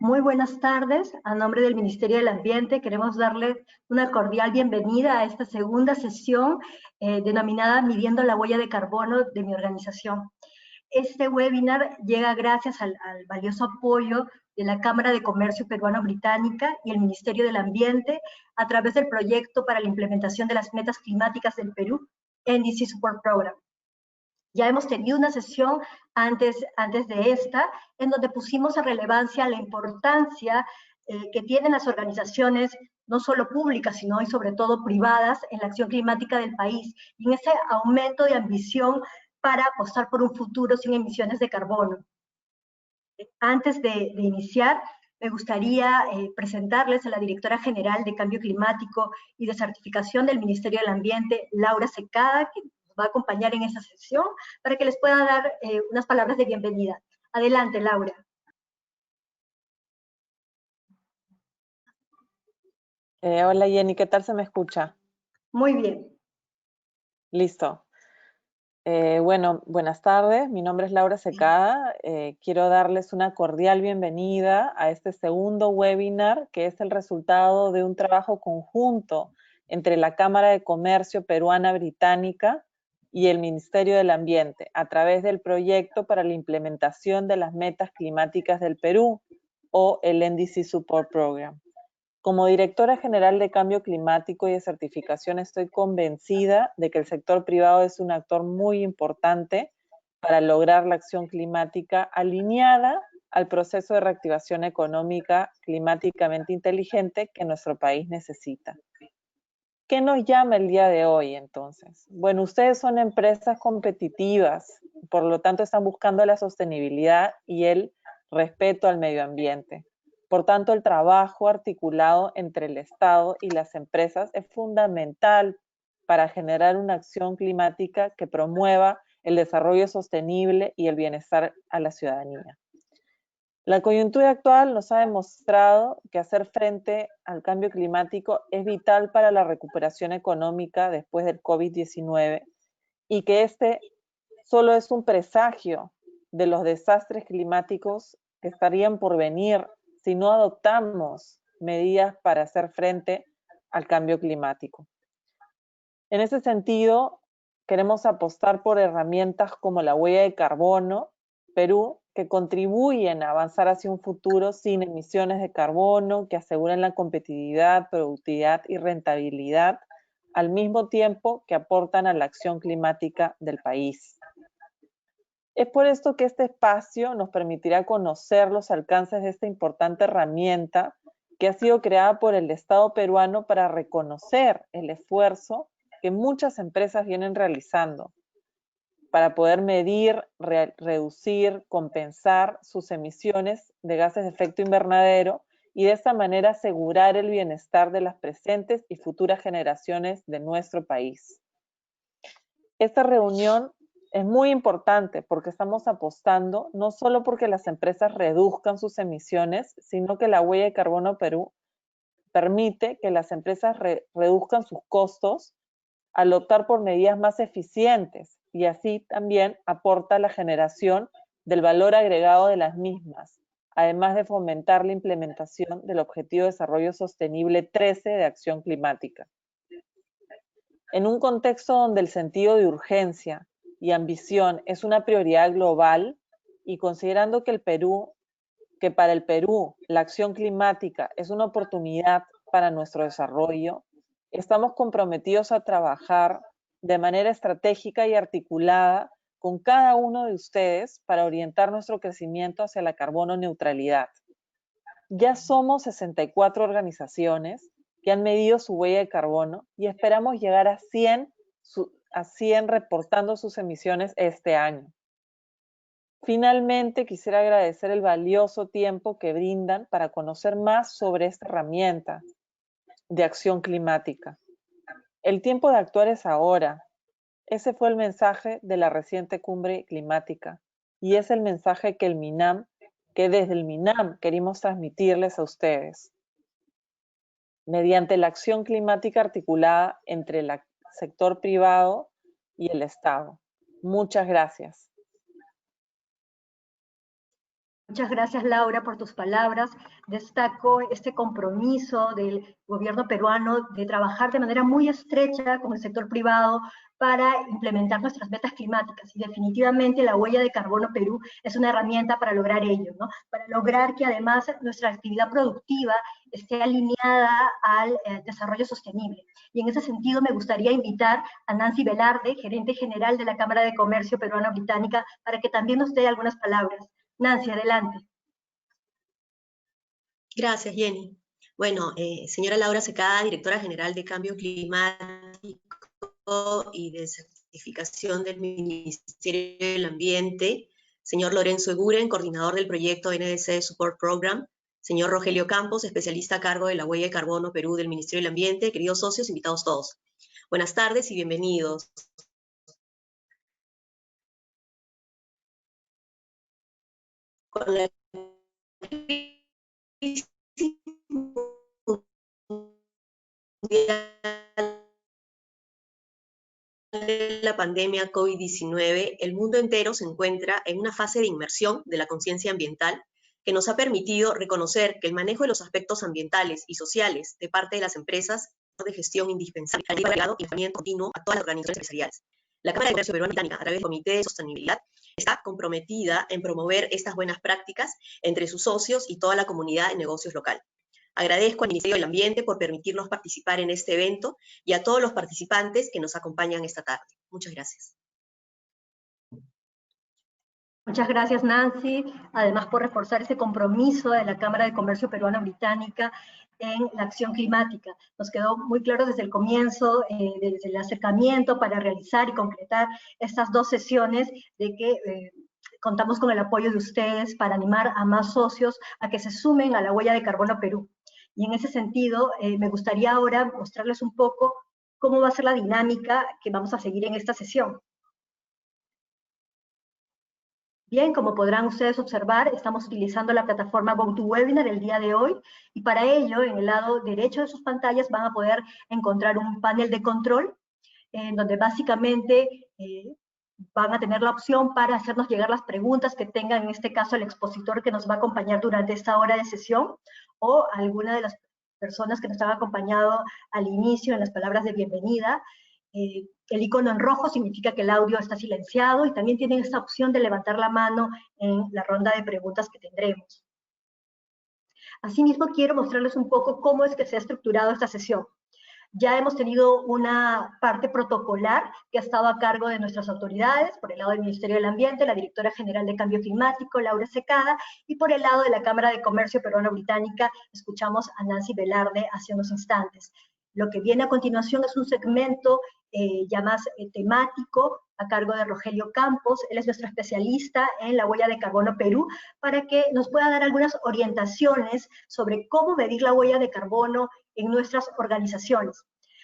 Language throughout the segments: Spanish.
Muy buenas tardes. A nombre del Ministerio del Ambiente queremos darle una cordial bienvenida a esta segunda sesión denominada Midiendo la huella de carbono de mi organización. Este webinar llega gracias al valioso apoyo de la Cámara de Comercio Peruano-Británica y el Ministerio del Ambiente a través del proyecto para la implementación de las metas climáticas del Perú, NDC Support Program. Ya hemos tenido una sesión antes de esta, en donde pusimos a relevancia la importancia que tienen las organizaciones, no solo públicas, sino y sobre todo privadas, en la acción climática del país, y en ese aumento de ambición para apostar por un futuro sin emisiones de carbono. Antes de iniciar, me gustaría presentarles a la Directora General de Cambio Climático y de Certificación del Ministerio del Ambiente, Laura Secada, que va a acompañar en esta sesión para que les pueda dar unas palabras de bienvenida. Adelante, Laura. Hola Jenny, ¿qué tal se me escucha? Muy bien. Listo. Bueno, buenas tardes. Mi nombre es Laura Secada. Quiero darles una cordial bienvenida a este segundo webinar, que es el resultado de un trabajo conjunto entre la Cámara de Comercio Peruana-Británica y el Ministerio del Ambiente, a través del proyecto para la implementación de las metas climáticas del Perú, o el NDC Support Program. Como directora general de Cambio Climático y de Certificación, estoy convencida de que el sector privado es un actor muy importante para lograr la acción climática alineada al proceso de reactivación económica climáticamente inteligente que nuestro país necesita. ¿Qué nos llama el día de hoy, entonces? Bueno, ustedes son empresas competitivas, por lo tanto están buscando la sostenibilidad y el respeto al medio ambiente. Por tanto, el trabajo articulado entre el Estado y las empresas es fundamental para generar una acción climática que promueva el desarrollo sostenible y el bienestar a la ciudadanía. La coyuntura actual nos ha demostrado que hacer frente al cambio climático es vital para la recuperación económica después del COVID-19 y que este solo es un presagio de los desastres climáticos que estarían por venir si no adoptamos medidas para hacer frente al cambio climático. En ese sentido, queremos apostar por herramientas como la huella de carbono, Perú, que contribuyen a avanzar hacia un futuro sin emisiones de carbono, que aseguren la competitividad, productividad y rentabilidad, al mismo tiempo que aportan a la acción climática del país. Es por esto que este espacio nos permitirá conocer los alcances de esta importante herramienta que ha sido creada por el Estado peruano para reconocer el esfuerzo que muchas empresas vienen realizando para poder medir, reducir, compensar sus emisiones de gases de efecto invernadero y de esta manera asegurar el bienestar de las presentes y futuras generaciones de nuestro país. Esta reunión es muy importante porque estamos apostando no solo porque las empresas reduzcan sus emisiones, sino que la huella de carbono Perú permite que las empresas reduzcan sus costos al optar por medidas más eficientes y así también aporta la generación del valor agregado de las mismas, además de fomentar la implementación del Objetivo de Desarrollo Sostenible 13 de Acción Climática. En un contexto donde el sentido de urgencia y ambición es una prioridad global y considerando que para el Perú la acción climática es una oportunidad para nuestro desarrollo, estamos comprometidos a trabajar de manera estratégica y articulada con cada uno de ustedes para orientar nuestro crecimiento hacia la carbono neutralidad. Ya somos 64 organizaciones que han medido su huella de carbono y esperamos llegar a 100 reportando sus emisiones este año. Finalmente, quisiera agradecer el valioso tiempo que brindan para conocer más sobre esta herramienta de acción climática. El tiempo de actuar es ahora. Ese fue el mensaje de la reciente cumbre climática y es el mensaje que desde el MINAM queremos transmitirles a ustedes mediante la acción climática articulada entre el sector privado y el Estado. Muchas gracias. Muchas gracias, Laura, por tus palabras. Destaco este compromiso del gobierno peruano de trabajar de manera muy estrecha con el sector privado para implementar nuestras metas climáticas. Y definitivamente la huella de carbono Perú es una herramienta para lograr ello, ¿no? Para lograr que además nuestra actividad productiva esté alineada al desarrollo sostenible. Y en ese sentido me gustaría invitar a Nancy Velarde, gerente general de la Cámara de Comercio Peruano-Británica, para que también nos dé algunas palabras. Nancy, adelante. Gracias, Jenny. Bueno, señora Laura Secada, directora general de Cambio Climático y de Certificación del Ministerio del Ambiente, señor Lorenzo Eguren, coordinador del proyecto NDC Support Program, señor Rogelio Campos, especialista a cargo de la huella de carbono Perú del Ministerio del Ambiente, queridos socios, invitados todos. Buenas tardes y bienvenidos. Con la crisis de la pandemia COVID-19, el mundo entero se encuentra en una fase de inmersión de la conciencia ambiental que nos ha permitido reconocer que el manejo de los aspectos ambientales y sociales de parte de las empresas es de gestión indispensable al legado y acompañamiento continuo a todas las organizaciones empresariales. La Cámara de Comercio Peruano-Británica, a través del Comité de Sostenibilidad, está comprometida en promover estas buenas prácticas entre sus socios y toda la comunidad de negocios local. Agradezco al Ministerio del Ambiente por permitirnos participar en este evento y a todos los participantes que nos acompañan esta tarde. Muchas gracias. Muchas gracias, Nancy, además por reforzar ese compromiso de la Cámara de Comercio Peruano-Británica en la acción climática. Nos quedó muy claro desde el comienzo, desde el acercamiento para realizar y concretar estas dos sesiones, de que contamos con el apoyo de ustedes para animar a más socios a que se sumen a la huella de carbono Perú. Y en ese sentido, me gustaría ahora mostrarles un poco cómo va a ser la dinámica que vamos a seguir en esta sesión. Bien, como podrán ustedes observar, estamos utilizando la plataforma GoToWebinar el día de hoy, y para ello, en el lado derecho de sus pantallas van a poder encontrar un panel de control, en donde básicamente van a tener la opción para hacernos llegar las preguntas que tengan, en este caso el expositor que nos va a acompañar durante esta hora de sesión, o alguna de las personas que nos han acompañado al inicio en las palabras de bienvenida. El icono en rojo significa que el audio está silenciado, y también tienen esta opción de levantar la mano en la ronda de preguntas que tendremos. Asimismo, quiero mostrarles un poco cómo es que se ha estructurado esta sesión. Ya hemos tenido una parte protocolar que ha estado a cargo de nuestras autoridades, por el lado del Ministerio del Ambiente, la Directora General de Cambio Climático, Laura Secada, y por el lado de la Cámara de Comercio Peruano-Británica, escuchamos a Nancy Velarde hace unos instantes. Lo que viene a continuación es un segmento ya más temático, a cargo de Rogelio Campos. Él es nuestro especialista en la huella de carbono Perú, para que nos pueda dar algunas orientaciones sobre cómo medir la huella de carbono en nuestras organizaciones.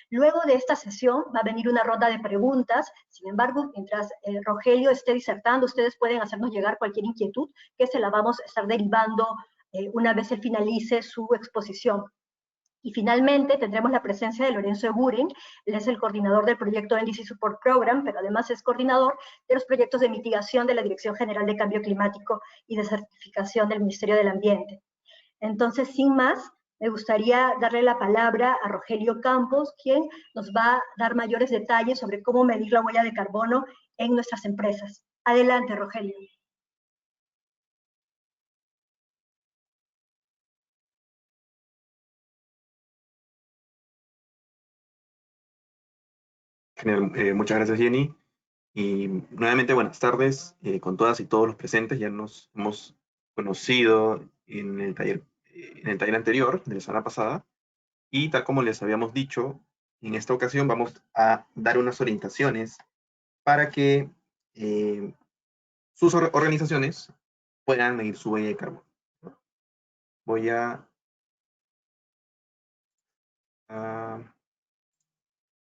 Luego de esta sesión va a venir una ronda de preguntas. Sin embargo, mientras Rogelio esté disertando, ustedes pueden hacernos llegar cualquier inquietud, que se la vamos a estar derivando una vez él finalice su exposición. Y finalmente tendremos la presencia de Lorenzo Eguren. Él es el coordinador del proyecto NDC Support Program, pero además es coordinador de los proyectos de mitigación de la Dirección General de Cambio Climático y de Certificación del Ministerio del Ambiente. Entonces, sin más, me gustaría darle la palabra a Rogelio Campos, quien nos va a dar mayores detalles sobre cómo medir la huella de carbono en nuestras empresas. Adelante, Rogelio. Genial, muchas gracias, Jenny. Y nuevamente buenas tardes con todas y todos los presentes. Ya nos hemos conocido en el taller anterior de la semana pasada, y tal como les habíamos dicho, en esta ocasión vamos a dar unas orientaciones para que sus organizaciones puedan medir su huella de carbono. Voy a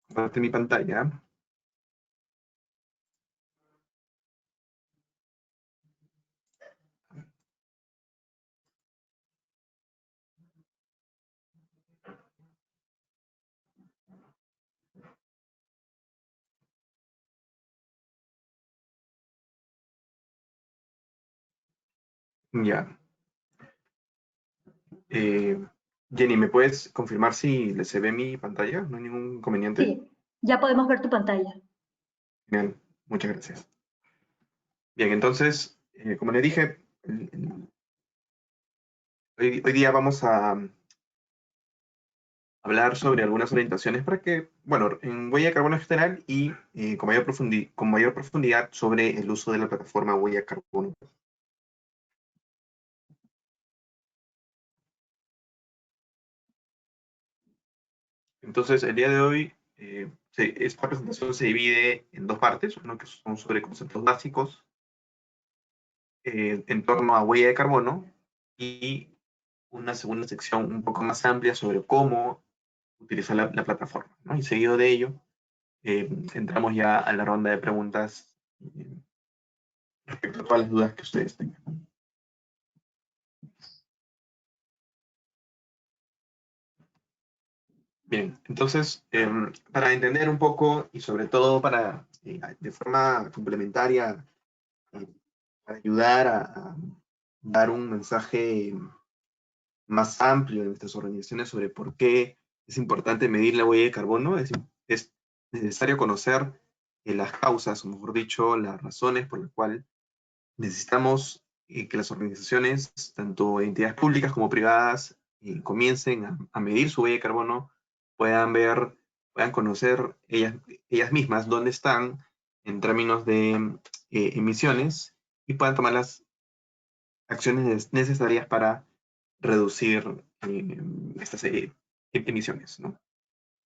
compartir mi pantalla. Ya. Jenny, ¿me puedes confirmar si se ve mi pantalla? ¿No hay ningún inconveniente? Sí, ya podemos ver tu pantalla. Bien, muchas gracias. Bien, entonces, como les dije, hoy día vamos a hablar sobre algunas orientaciones para que, bueno, en huella de carbono en general y con mayor profundidad sobre el uso de la plataforma huella de carbono. Entonces, el día de hoy, esta presentación se divide en dos partes, uno que son sobre conceptos básicos en torno a huella de carbono y una segunda sección un poco más amplia sobre cómo utilizar la plataforma, ¿no? Y seguido de ello, entramos ya a la ronda de preguntas respecto a todas las dudas que ustedes tengan. Bien, entonces, para entender un poco y sobre todo para, de forma complementaria, para ayudar a dar un mensaje más amplio de nuestras organizaciones sobre por qué es importante medir la huella de carbono, es necesario conocer las causas, o mejor dicho, las razones por las cuales necesitamos que las organizaciones, tanto entidades públicas como privadas, comiencen a medir su huella de carbono, puedan conocer ellas mismas dónde están en términos de emisiones y puedan tomar las acciones necesarias para reducir estas emisiones, ¿no?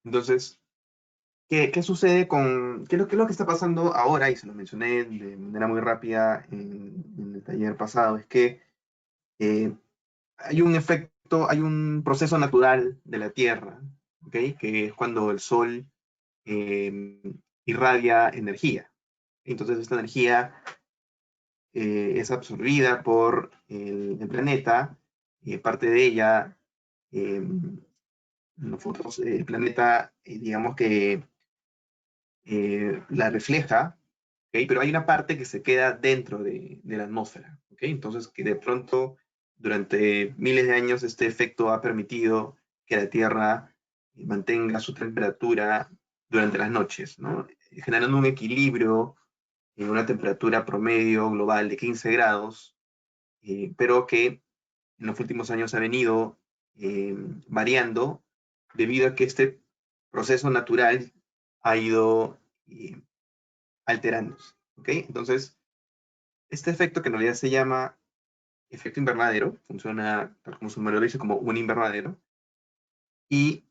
Entonces, ¿qué sucede qué es lo que está pasando ahora? Y se lo mencioné de manera muy rápida en el taller pasado, es que hay un efecto, hay un proceso natural de la Tierra, ¿ok? Que es cuando el Sol irradia energía. Entonces, esta energía es absorbida por el planeta, parte de ella, nosotros, el planeta, digamos que la refleja, ¿okay? Pero hay una parte que se queda dentro de la atmósfera, ¿okay? Entonces, que de pronto, durante miles de años, este efecto ha permitido que la Tierra mantenga su temperatura durante las noches, ¿no? Generando un equilibrio en una temperatura promedio global de 15 grados, pero que en los últimos años ha venido variando debido a que este proceso natural ha ido alterándose. ¿Ok? Entonces, este efecto que en realidad se llama efecto invernadero, funciona, tal como su nombre lo dice, como un invernadero, y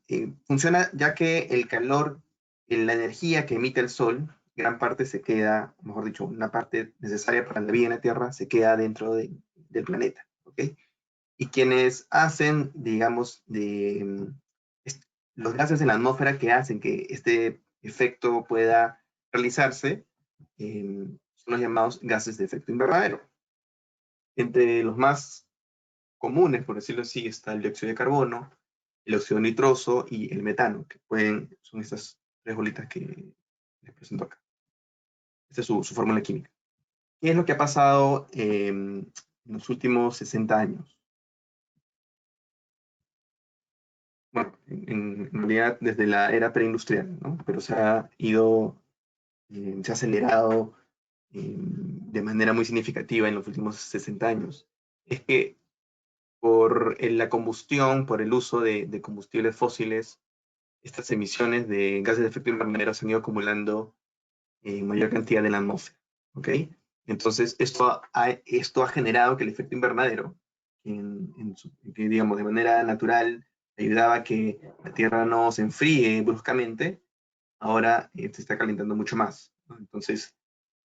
funciona ya que el calor, la energía que emite el Sol, gran parte se queda, mejor dicho, una parte necesaria para la vida en la Tierra, se queda dentro del planeta. ¿Ok? Y quienes hacen, digamos, los gases en la atmósfera que hacen que este efecto pueda realizarse, son los llamados gases de efecto invernadero. Entre los más comunes, por decirlo así, está el dióxido de carbono, el óxido nitroso y el metano, que son estas tres bolitas que les presento acá. Esta es su fórmula química. ¿Qué es lo que ha pasado en los últimos 60 años? Bueno, en realidad desde la era preindustrial, ¿no? Pero se ha acelerado de manera muy significativa en los últimos 60 años. Es que por la combustión, por el uso de combustibles fósiles, estas emisiones de gases de efecto invernadero se han ido acumulando en mayor cantidad en la atmósfera, ¿ok? Entonces, esto ha generado que el efecto invernadero, que digamos de manera natural ayudaba a que la Tierra no se enfríe bruscamente, ahora se está calentando mucho más, ¿no? Entonces,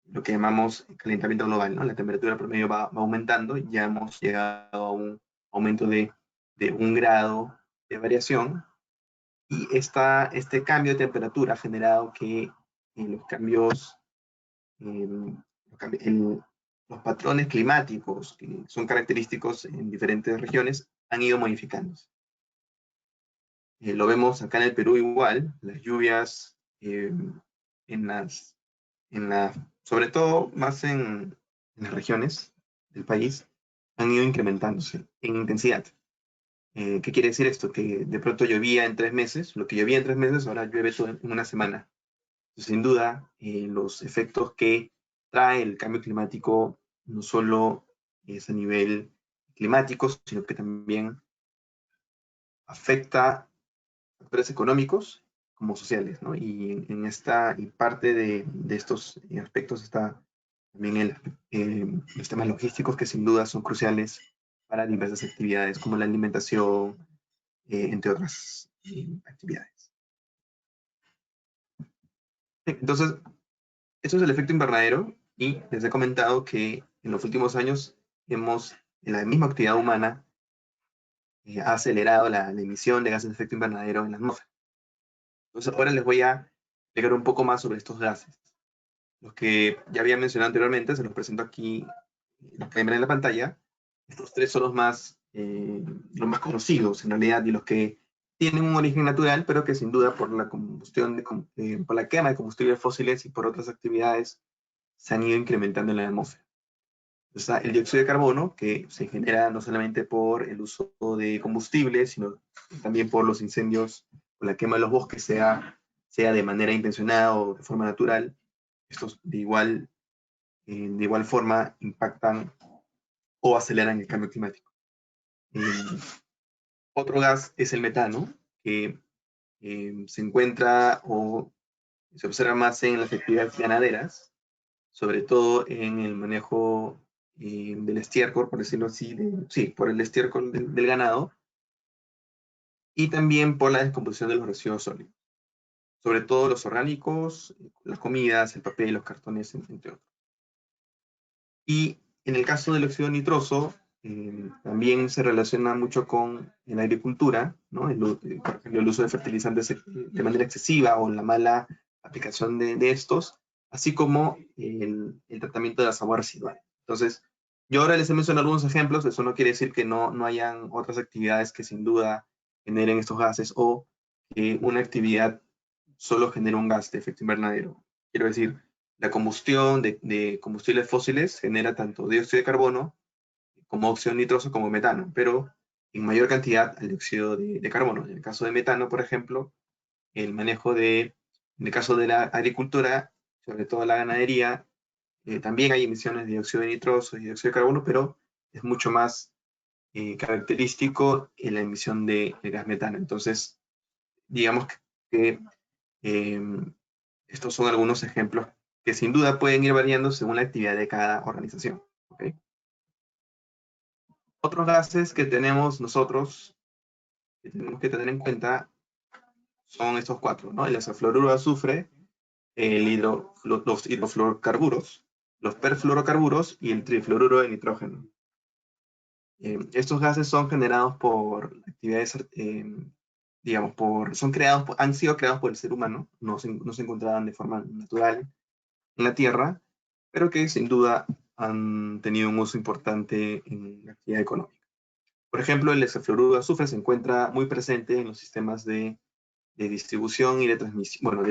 lo que llamamos calentamiento global, ¿no? La temperatura promedio va aumentando, ya hemos llegado a un aumento de 1 grado de variación, y este cambio de temperatura ha generado que los cambios, los patrones climáticos que son característicos en diferentes regiones han ido modificándose. Lo vemos acá en el Perú igual, las lluvias sobre todo más en las regiones del país, han ido incrementándose en intensidad. ¿Qué quiere decir esto? Que de pronto llovía en 3 meses, lo que llovía en 3 meses ahora llueve todo en una semana. Entonces, sin duda, los efectos que trae el cambio climático no solo es a nivel climático, sino que también afecta factores económicos como sociales, ¿no? Y en esta y parte de estos aspectos está también los temas logísticos que sin duda son cruciales para diversas actividades como la alimentación, entre otras actividades. Entonces, eso es el efecto invernadero y les he comentado que en los últimos años la misma actividad humana ha acelerado la emisión de gases de efecto invernadero en la atmósfera. Entonces, ahora les voy a explicar un poco más sobre estos gases. Los que ya había mencionado anteriormente, se los presento aquí, los pueden ver en la pantalla. Estos 3 son los más conocidos en realidad y los que tienen un origen natural, pero que sin duda por la combustión, por la quema de combustibles fósiles y por otras actividades se han ido incrementando en la atmósfera. Está el dióxido de carbono, que se genera no solamente por el uso de combustibles, sino también por los incendios, por la quema de los bosques, sea de manera intencionada o de forma natural. Estos de igual forma impactan o aceleran el cambio climático. Otro gas es el metano, que se encuentra o se observa más en las actividades ganaderas, sobre todo en el manejo del estiércol, por decirlo así, por el estiércol del ganado, y también por la descomposición de los residuos sólidos, sobre todo los orgánicos, las comidas, el papel, los cartones, entre otros. Y en el caso del óxido nitroso, también se relaciona mucho con la agricultura, ¿no? Por ejemplo, el uso de fertilizantes de manera excesiva o la mala aplicación de estos, así como el tratamiento de las aguas residuales. Entonces, yo ahora les he mencionado algunos ejemplos, eso no quiere decir que no hayan otras actividades que sin duda generen estos gases o que una actividad solo genera un gas de efecto invernadero. Quiero decir, la combustión de combustibles fósiles genera tanto dióxido de carbono como óxido nitroso como metano, pero en mayor cantidad al dióxido de carbono. En el caso de metano, por ejemplo, en el caso de la agricultura, sobre todo la ganadería, también hay emisiones de dióxido de nitroso y dióxido de carbono, pero es mucho más característico en la emisión de gas metano. Entonces, digamos que estos son algunos ejemplos que sin duda pueden ir variando según la actividad de cada organización. ¿Okay? Otros gases que tenemos nosotros, que tenemos que tener en cuenta, son estos 4, ¿no? El hexafluoruro de azufre, los hidrofluorocarburos, los perfluorocarburos y el trifluoruro de nitrógeno. Estos gases son generados por actividades, digamos, han sido creados por el ser humano, no se encontraban de forma natural en la Tierra, pero que sin duda han tenido un uso importante en la actividad económica. Por ejemplo, el hexafluoruro de azufre se encuentra muy presente en los sistemas de distribución y de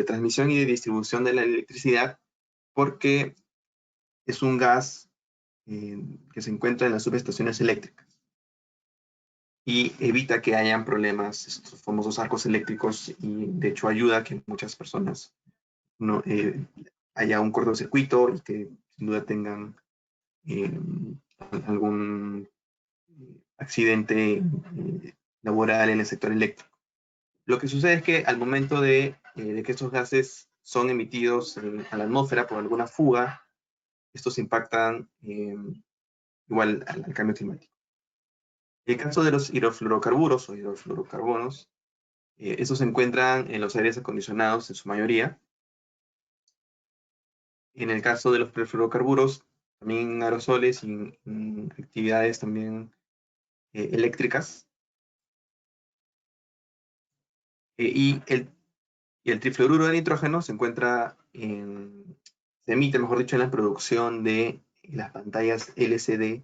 transmisión y de distribución de la electricidad, porque es un gas que se encuentra en las subestaciones eléctricas y evita que hayan problemas, estos famosos arcos eléctricos, y de hecho ayuda a que muchas personas haya un cortocircuito y que sin duda tengan algún accidente laboral en el sector eléctrico. Lo que sucede es que al momento de que estos gases son emitidos a la atmósfera por alguna fuga, estos impactan igual al cambio climático. En el caso de los hidrofluorocarburos o hidrofluorocarbonos, estos se encuentran en los aires acondicionados en su mayoría. En el caso de los perfluorocarburos, también en aerosoles y en actividades también eléctricas. Y el trifluoruro de nitrógeno se emite, mejor dicho, en la producción de las pantallas LCD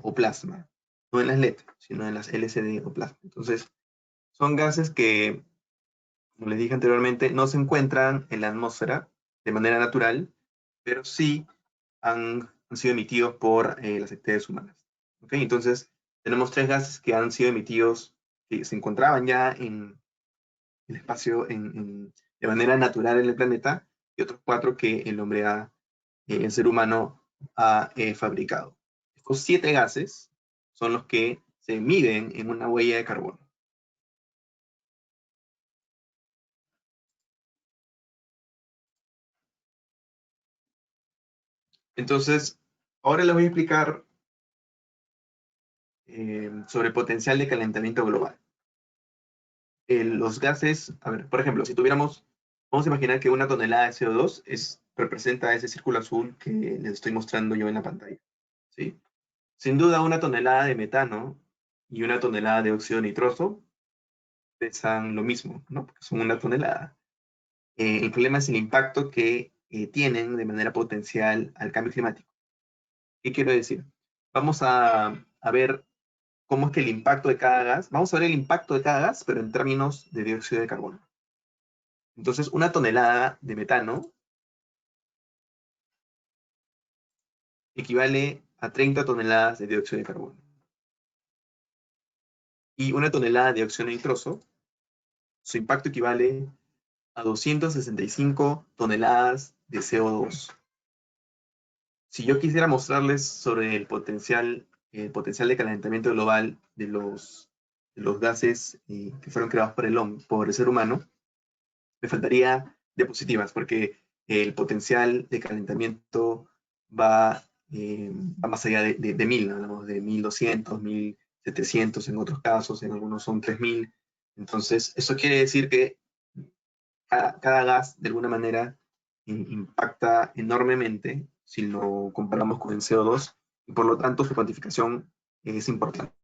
o plasma. No en las LED, sino en las LCD o plasma. Entonces, son gases que, como les dije anteriormente, no se encuentran en la atmósfera de manera natural, pero sí han sido emitidos por las actividades humanas. ¿Ok? Entonces, tenemos 3 gases que han sido emitidos, que se encontraban ya en el espacio de manera natural en el planeta, y otros 4 que el hombre el ser humano ha fabricado. Estos 7 gases son los que se miden en una huella de carbono. Entonces, ahora les voy a explicar sobre el potencial de calentamiento global. Los gases, a ver, por ejemplo, si tuviéramos, vamos a imaginar que una tonelada de CO2 representa ese círculo azul que les estoy mostrando yo en la pantalla, ¿sí? Sin duda, una tonelada de metano y una tonelada de óxido nitroso pesan lo mismo, ¿no? Porque son una tonelada. El problema es el impacto que tienen de manera potencial al cambio climático. ¿Qué quiero decir? Vamos a ver cómo es que el impacto de cada gas, vamos a ver el impacto de cada gas, pero en términos de dióxido de carbono. Entonces, una tonelada de metano equivale a 30 toneladas de dióxido de carbono. Y una tonelada de óxido nitroso, su impacto equivale a 265 toneladas de CO2. Si yo quisiera mostrarles sobre el potencial de calentamiento global de los gases que fueron creados por el ser humano, me faltaría diapositivas, porque el potencial de calentamiento va más allá de 1000, hablamos de 1200, 1700 en otros casos, en algunos son 3000. Entonces, eso quiere decir que cada gas, de alguna manera, impacta enormemente si lo comparamos con el CO2, y por lo tanto su cuantificación es importante.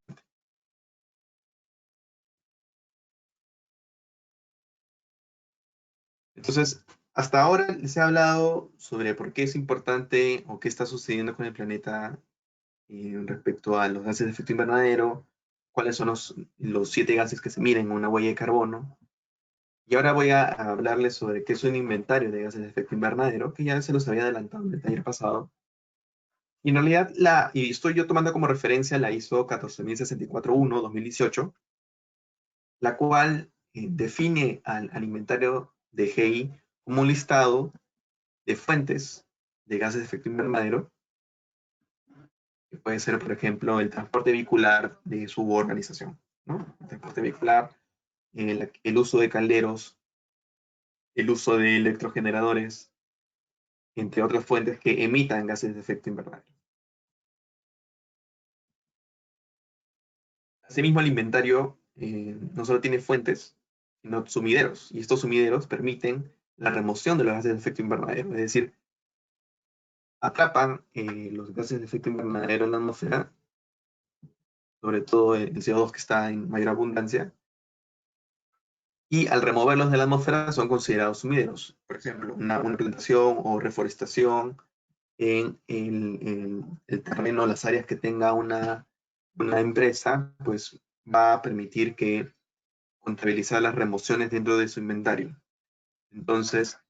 Entonces, hasta ahora les he hablado sobre por qué es importante o qué está sucediendo con el planeta respecto a los gases de efecto invernadero, cuáles son los 7 gases que se miden en una huella de carbono. Y ahora voy a hablarles sobre qué es un inventario de gases de efecto invernadero, que ya se los había adelantado en el taller pasado. Y en realidad, y estoy yo tomando como referencia la ISO 14064-1 2018, la cual define al inventario de GI como un listado de fuentes de gases de efecto invernadero, que puede ser, por ejemplo, el transporte vehicular de su organización, ¿no? El transporte vehicular, el uso de calderos, el uso de electrogeneradores, entre otras fuentes que emitan gases de efecto invernadero. Asimismo, el inventario no solo tiene fuentes, sino sumideros, y estos sumideros permiten la remoción de los gases de efecto invernadero, es decir, atrapan los gases de efecto invernadero en la atmósfera, sobre todo el CO2 que está en mayor abundancia, y al removerlos de la atmósfera son considerados sumideros. Por ejemplo, una plantación o reforestación en el terreno, las áreas que tenga una empresa, pues va a permitir que contabilizar las remociones dentro de su inventario. Entonces,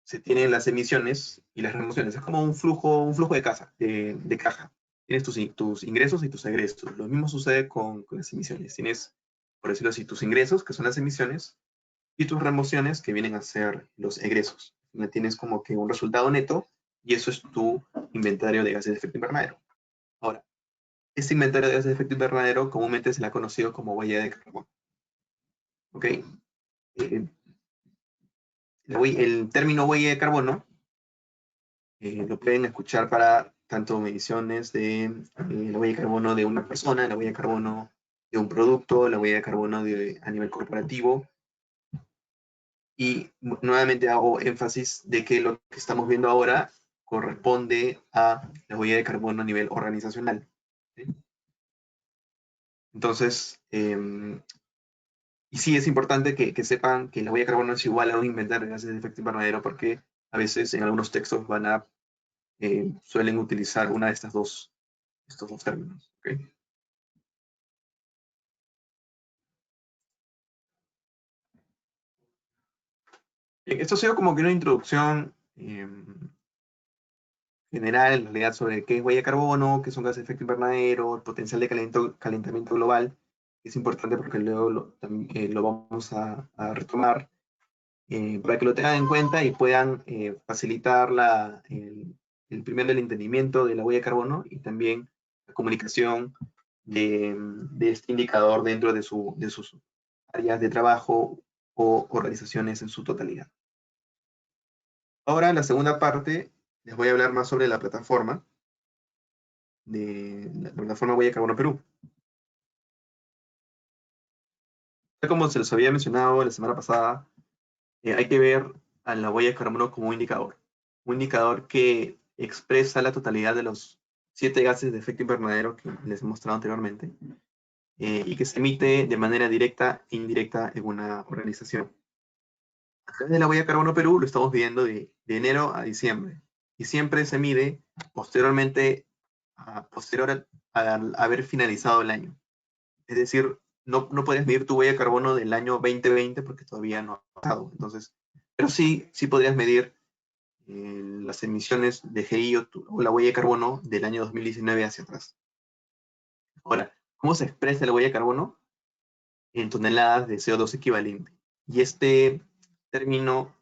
se tienen las emisiones y las remociones. Es como un flujo de caja. Tienes tus ingresos y tus egresos. Lo mismo sucede con las emisiones. Tienes, por decirlo así, tus ingresos, que son las emisiones, y tus remociones, que vienen a ser los egresos. Tienes como que un resultado neto, y eso es tu inventario de gases de efecto invernadero. Ahora, este inventario de gases de efecto invernadero comúnmente se le ha conocido como huella de carbono. ¿Ok? El término huella de carbono lo pueden escuchar para tanto mediciones de la huella de carbono de una persona, la huella de carbono de un producto, la huella de carbono a nivel corporativo. Y nuevamente hago énfasis de que lo que estamos viendo ahora corresponde a la huella de carbono a nivel organizacional, ¿sí? Entonces, y sí es importante que sepan que la huella de carbono es igual a un inventario de gases de efecto invernadero, porque a veces en algunos textos suelen utilizar una de estos dos términos. ¿Okay? Esto ha sido como que una introducción general, en realidad, sobre qué es huella de carbono, qué son gases de efecto invernadero, el potencial de calentamiento global. Es importante porque luego lo vamos a retomar para que lo tengan en cuenta y puedan facilitar primero el entendimiento de la huella de carbono y también la comunicación de este indicador dentro de sus áreas de trabajo o organizaciones en su totalidad. Ahora, en la segunda parte, les voy a hablar más sobre la plataforma Huella de Carbono Perú. Como se los había mencionado la semana pasada, hay que ver a la huella de carbono como un indicador que expresa la totalidad de los 7 gases de efecto invernadero que les he mostrado anteriormente y que se emite de manera directa e indirecta en una organización. A través de la huella de carbono Perú lo estamos viendo de enero a diciembre y siempre se mide posteriormente posterior a haber finalizado el año. Es decir, no puedes medir tu huella de carbono del año 2020 porque todavía no ha pasado. Entonces, pero sí podrías medir las emisiones de GI o la huella de carbono del año 2019 hacia atrás. Ahora, ¿cómo se expresa la huella de carbono? En toneladas de CO2 equivalente. Y este término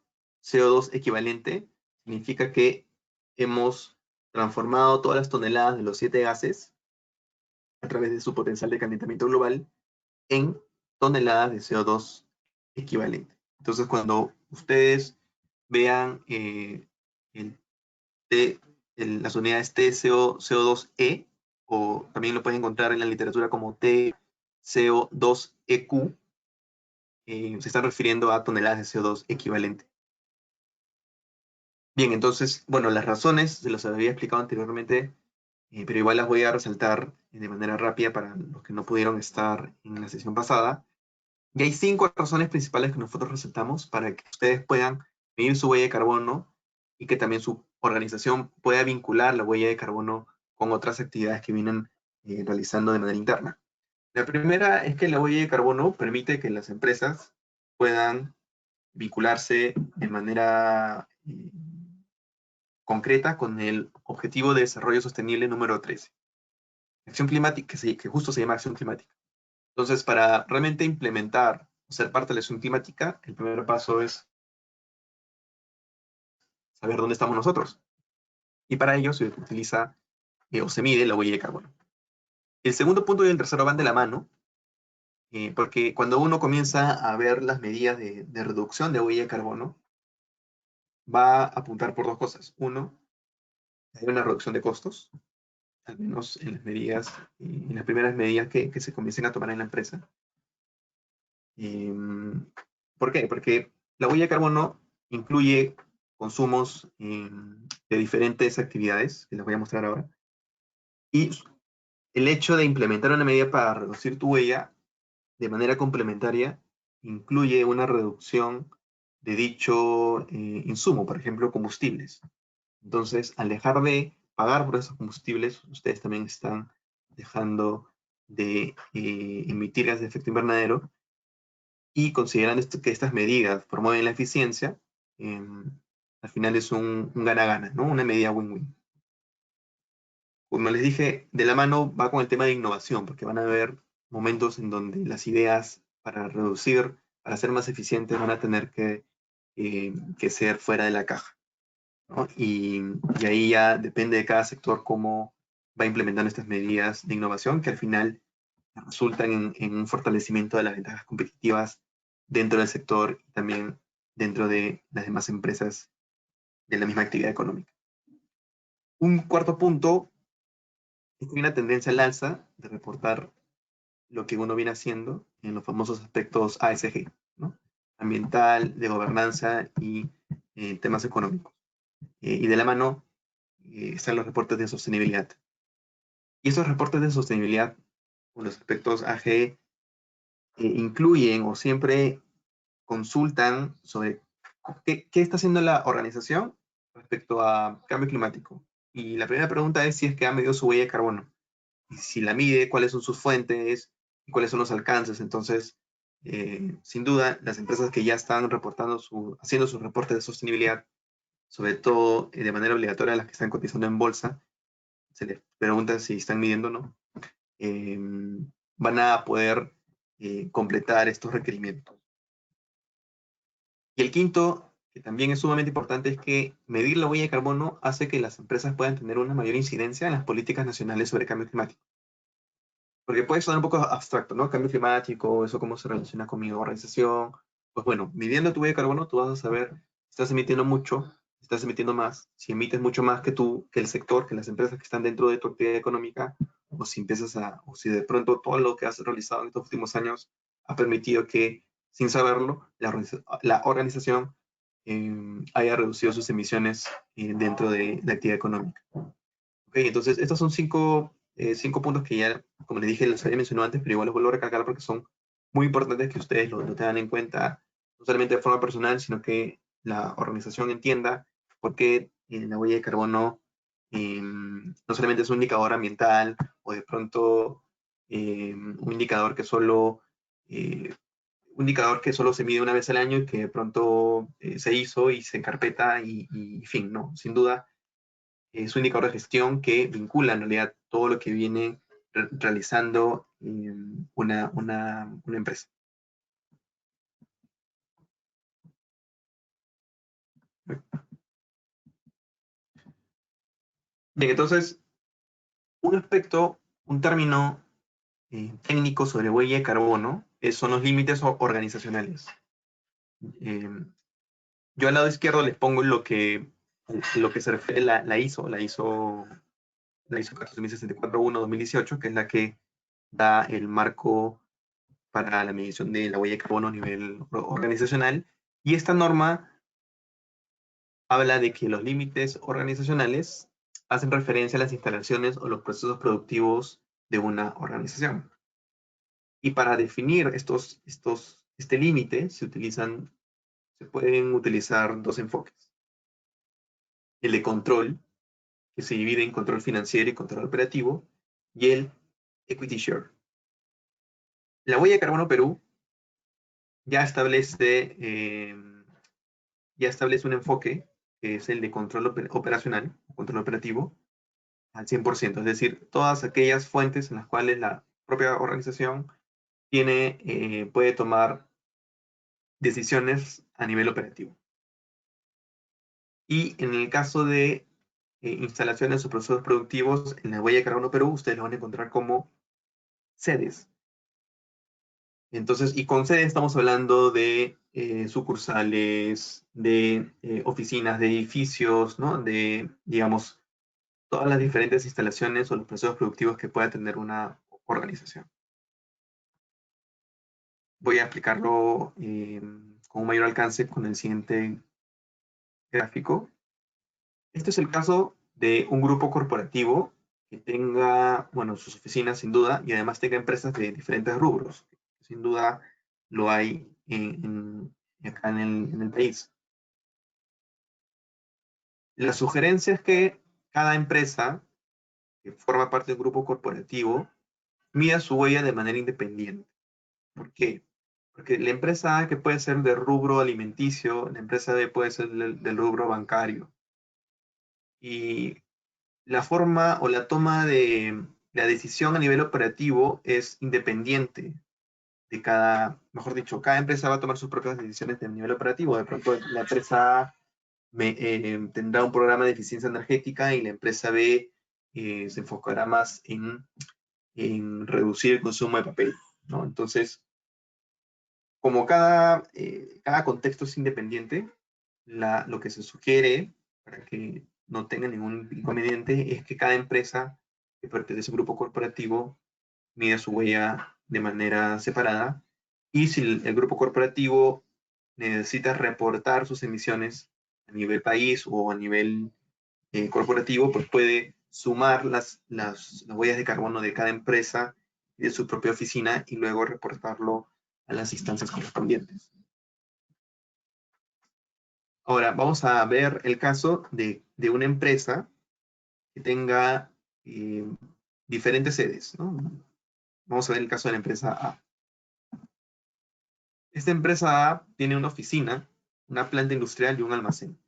CO2 equivalente significa que hemos transformado todas las toneladas de los 7 gases a través de su potencial de calentamiento global en toneladas de CO2 equivalente. Entonces, cuando ustedes vean las unidades TCO2E, o también lo pueden encontrar en la literatura como TCO2EQ, se están refiriendo a toneladas de CO2 equivalente. Bien, entonces, bueno, las razones se los había explicado anteriormente, pero igual las voy a resaltar de manera rápida para los que no pudieron estar en la sesión pasada. Y hay 5 razones principales que nosotros resaltamos para que ustedes puedan medir su huella de carbono y que también su organización pueda vincular la huella de carbono con otras actividades que vienen realizando de manera interna. La primera es que la huella de carbono permite que las empresas puedan vincularse de manera concreta con el Objetivo de Desarrollo Sostenible número 13. Acción climática, que justo se llama acción climática. Entonces, para realmente implementar o ser parte de la acción climática, el primer paso es saber dónde estamos nosotros. Y para ello se utiliza o se mide la huella de carbono. El segundo punto y el tercero van de la mano, porque cuando uno comienza a ver las medidas de reducción de huella de carbono, va a apuntar por 2 cosas. Uno, hay una reducción de costos, al menos en las medidas, en las primeras medidas que se comiencen a tomar en la empresa. ¿Por qué? Porque la huella de carbono incluye consumos de diferentes actividades, que les voy a mostrar ahora, y el hecho de implementar una medida para reducir tu huella de manera complementaria incluye una reducción de dicho insumo, por ejemplo, combustibles. Entonces, al dejar de pagar por esos combustibles, ustedes también están dejando de emitir gases de efecto invernadero, y considerando que estas medidas promueven la eficiencia, al final es un gana-gana, ¿no? Una medida win-win. Como les dije, de la mano va con el tema de innovación, porque van a haber momentos en donde las ideas para reducir, para ser más eficientes, van a tener que ser fuera de la caja, ¿no? Y ahí ya depende de cada sector cómo va implementando estas medidas de innovación, que al final resultan en un fortalecimiento de las ventajas competitivas dentro del sector y también dentro de las demás empresas de la misma actividad económica. Un cuarto punto es que hay una tendencia al alza de reportar lo que uno viene haciendo en los famosos aspectos ASG, ¿no? Ambiental, de gobernanza y temas económicos. Y de la mano están los reportes de sostenibilidad. Y esos reportes de sostenibilidad, con los aspectos AG, incluyen o siempre consultan sobre qué está haciendo la organización respecto a cambio climático. Y la primera pregunta es si es que ha medido su huella de carbono. Y si la mide, cuáles son sus fuentes y cuáles son los alcances. Entonces, sin duda, las empresas que ya están reportando haciendo sus reportes de sostenibilidad sobre todo de manera obligatoria a las que están cotizando en bolsa, se les pregunta si están midiendo o no, van a poder completar estos requerimientos. Y el quinto, que también es sumamente importante, es que medir la huella de carbono hace que las empresas puedan tener una mayor incidencia en las políticas nacionales sobre cambio climático. Porque puede sonar un poco abstracto, ¿no? Cambio climático, eso cómo se relaciona con mi organización. Pues bueno, midiendo tu huella de carbono, tú vas a saber si estás emitiendo mucho, si estás emitiendo más, si emites mucho más que tú, que el sector, que las empresas que están dentro de tu actividad económica, o si empiezas o si de pronto todo lo que has realizado en estos últimos años ha permitido que, sin saberlo, la organización haya reducido sus emisiones dentro de la actividad económica. Okay, entonces, estos son cinco puntos que ya, como les dije, los había mencionado antes, pero igual los vuelvo a recalcar porque son muy importantes que ustedes lo tengan en cuenta, no solamente de forma personal, sino que la organización entienda por qué la huella de carbono no solamente es un indicador ambiental o de pronto un indicador que solo se mide una vez al año y que de pronto se hizo y se encarpeta y fin, no, sin duda es un indicador de gestión que vincula en realidad todo lo que viene realizando una empresa. Bien, entonces, un término técnico sobre huella de carbono son los límites organizacionales. Yo al lado izquierdo les pongo lo que se refiere la ISO 14064-1-2018, que es la que da el marco para la medición de la huella de carbono a nivel organizacional. Y esta norma habla de que los límites organizacionales hacen referencia a las instalaciones o los procesos productivos de una organización. Y para definir este límite se pueden utilizar dos enfoques. El de control, que se divide en control financiero y control operativo, y el equity share. La huella de carbono Perú ya establece un enfoque que es el de control operacional, control operativo, al 100%, es decir, todas aquellas fuentes en las cuales la propia organización puede tomar decisiones a nivel operativo. Y en el caso de instalaciones o procesos productivos, en la huella de carbono Perú, ustedes lo van a encontrar como sedes. Entonces, y con sedes estamos hablando de sucursales, de oficinas, de edificios, ¿no? De, digamos, todas las diferentes instalaciones o los procesos productivos que pueda tener una organización. Voy a explicarlo con un mayor alcance con el siguiente gráfico. Este es el caso de un grupo corporativo que tenga, bueno, sus oficinas sin duda, y además tenga empresas de diferentes rubros. Sin duda lo hay acá en el país. La sugerencia es que cada empresa que forma parte de un grupo corporativo mida su huella de manera independiente. ¿Por qué? Porque la empresa A, que puede ser de rubro alimenticio, la empresa B puede ser del rubro bancario. Y la forma o la toma de la decisión a nivel operativo es independiente de mejor dicho, cada empresa va a tomar sus propias decisiones a nivel operativo. De pronto la empresa A tendrá un programa de eficiencia energética y la empresa B se enfocará más en reducir el consumo de papel, ¿no? Entonces, como cada contexto es independiente, lo que se sugiere para que no tenga ningún inconveniente es que cada empresa que pertenece a un grupo corporativo mida su huella de manera separada, y si el grupo corporativo necesita reportar sus emisiones a nivel país o a nivel corporativo, pues puede sumar las huellas de carbono de cada empresa y de su propia oficina y luego reportarlo a las instancias correspondientes. Ahora, vamos a ver el caso de una empresa que tenga diferentes sedes, ¿no? Vamos a ver el caso de la empresa A. Esta empresa A tiene una oficina, una planta industrial y un almacén.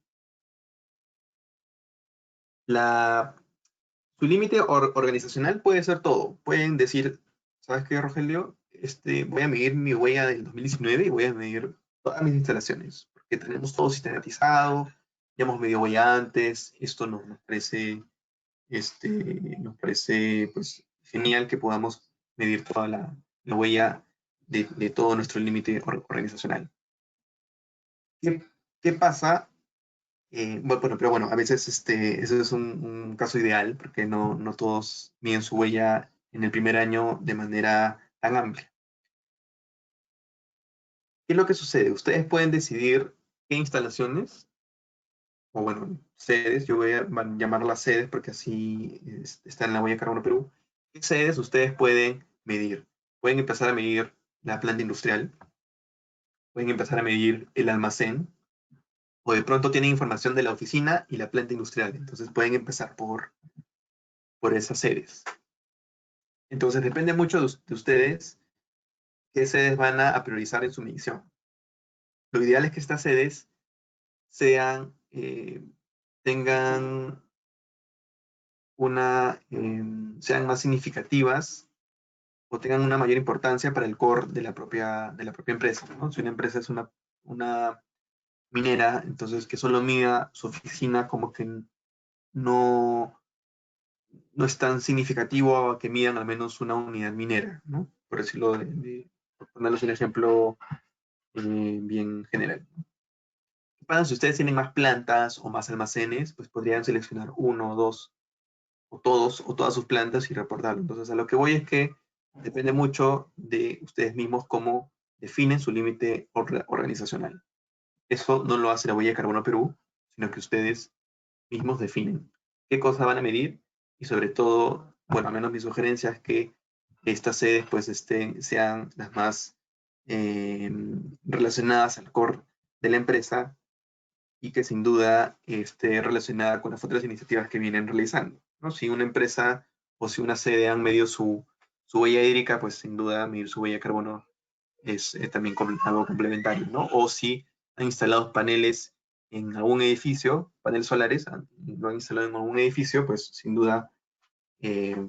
Su límite organizacional puede ser todo. Pueden decir, ¿sabes qué, Rogelio? Voy a medir mi huella del 2019 y voy a medir todas mis instalaciones, porque tenemos todo sistematizado, ya hemos medido huella antes, esto nos parece, pues, genial que podamos medir toda la huella de todo nuestro límite organizacional. ¿Qué pasa? Bueno, pero bueno, a veces eso es un caso ideal, porque no todos miden su huella en el primer año de manera tan amplia. ¿Qué es lo que sucede? Ustedes pueden decidir qué instalaciones, o bueno, sedes, yo voy a llamarlas sedes porque así está en la huella de carbono Perú. ¿Qué sedes ustedes pueden medir? Pueden empezar a medir la planta industrial, pueden empezar a medir el almacén, o de pronto tienen información de la oficina y la planta industrial, entonces pueden empezar por esas sedes. Entonces depende mucho de ustedes qué sedes van a priorizar en su medición. Lo ideal es que estas sedes sean, tengan sean más significativas o tengan una mayor importancia para el core de la propia empresa, ¿no? Si una empresa es una minera, entonces que solo mida su oficina, como que no es tan significativo que midan al menos una unidad minera, ¿no? Por decirlo, por ponerles un ejemplo bien general. ¿Qué pasa si ustedes tienen más plantas o más almacenes? Pues podrían seleccionar uno o dos, o todos, o todas sus plantas y reportarlo. Entonces, a lo que voy es que depende mucho de ustedes mismos cómo definen su límite organizacional. Eso no lo hace la huella de carbono Perú, sino que ustedes mismos definen qué cosas van a medir y sobre todo, bueno, al menos mi sugerencia es que estas sedes pues sean las más relacionadas al core de la empresa y que sin duda esté relacionada con las otras iniciativas que vienen realizando, ¿no? Si una empresa o si una sede han medido su huella hídrica, pues sin duda medir su huella de carbono es también algo complementario, ¿no? O si han instalado paneles en algún edificio, paneles solares, lo han instalado en algún edificio, pues sin duda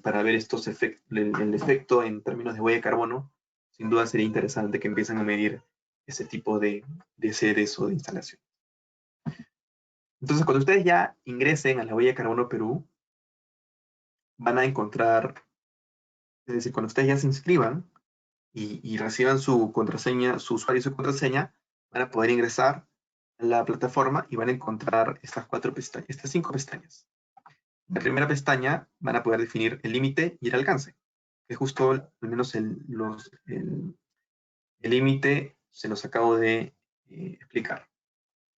para ver estos el efecto en términos de huella de carbono, sin duda sería interesante que empiecen a medir ese tipo de sedes o de instalaciones. Entonces, cuando ustedes ya ingresen a la huella de carbono Perú, van a encontrar, es decir, cuando ustedes ya se inscriban y reciban su contraseña, su usuario y su contraseña, van a poder ingresar a la plataforma y van a encontrar estas 5 pestañas. En la primera pestaña van a poder definir el límite y el alcance, que justo al menos el límite se los acabo de explicar.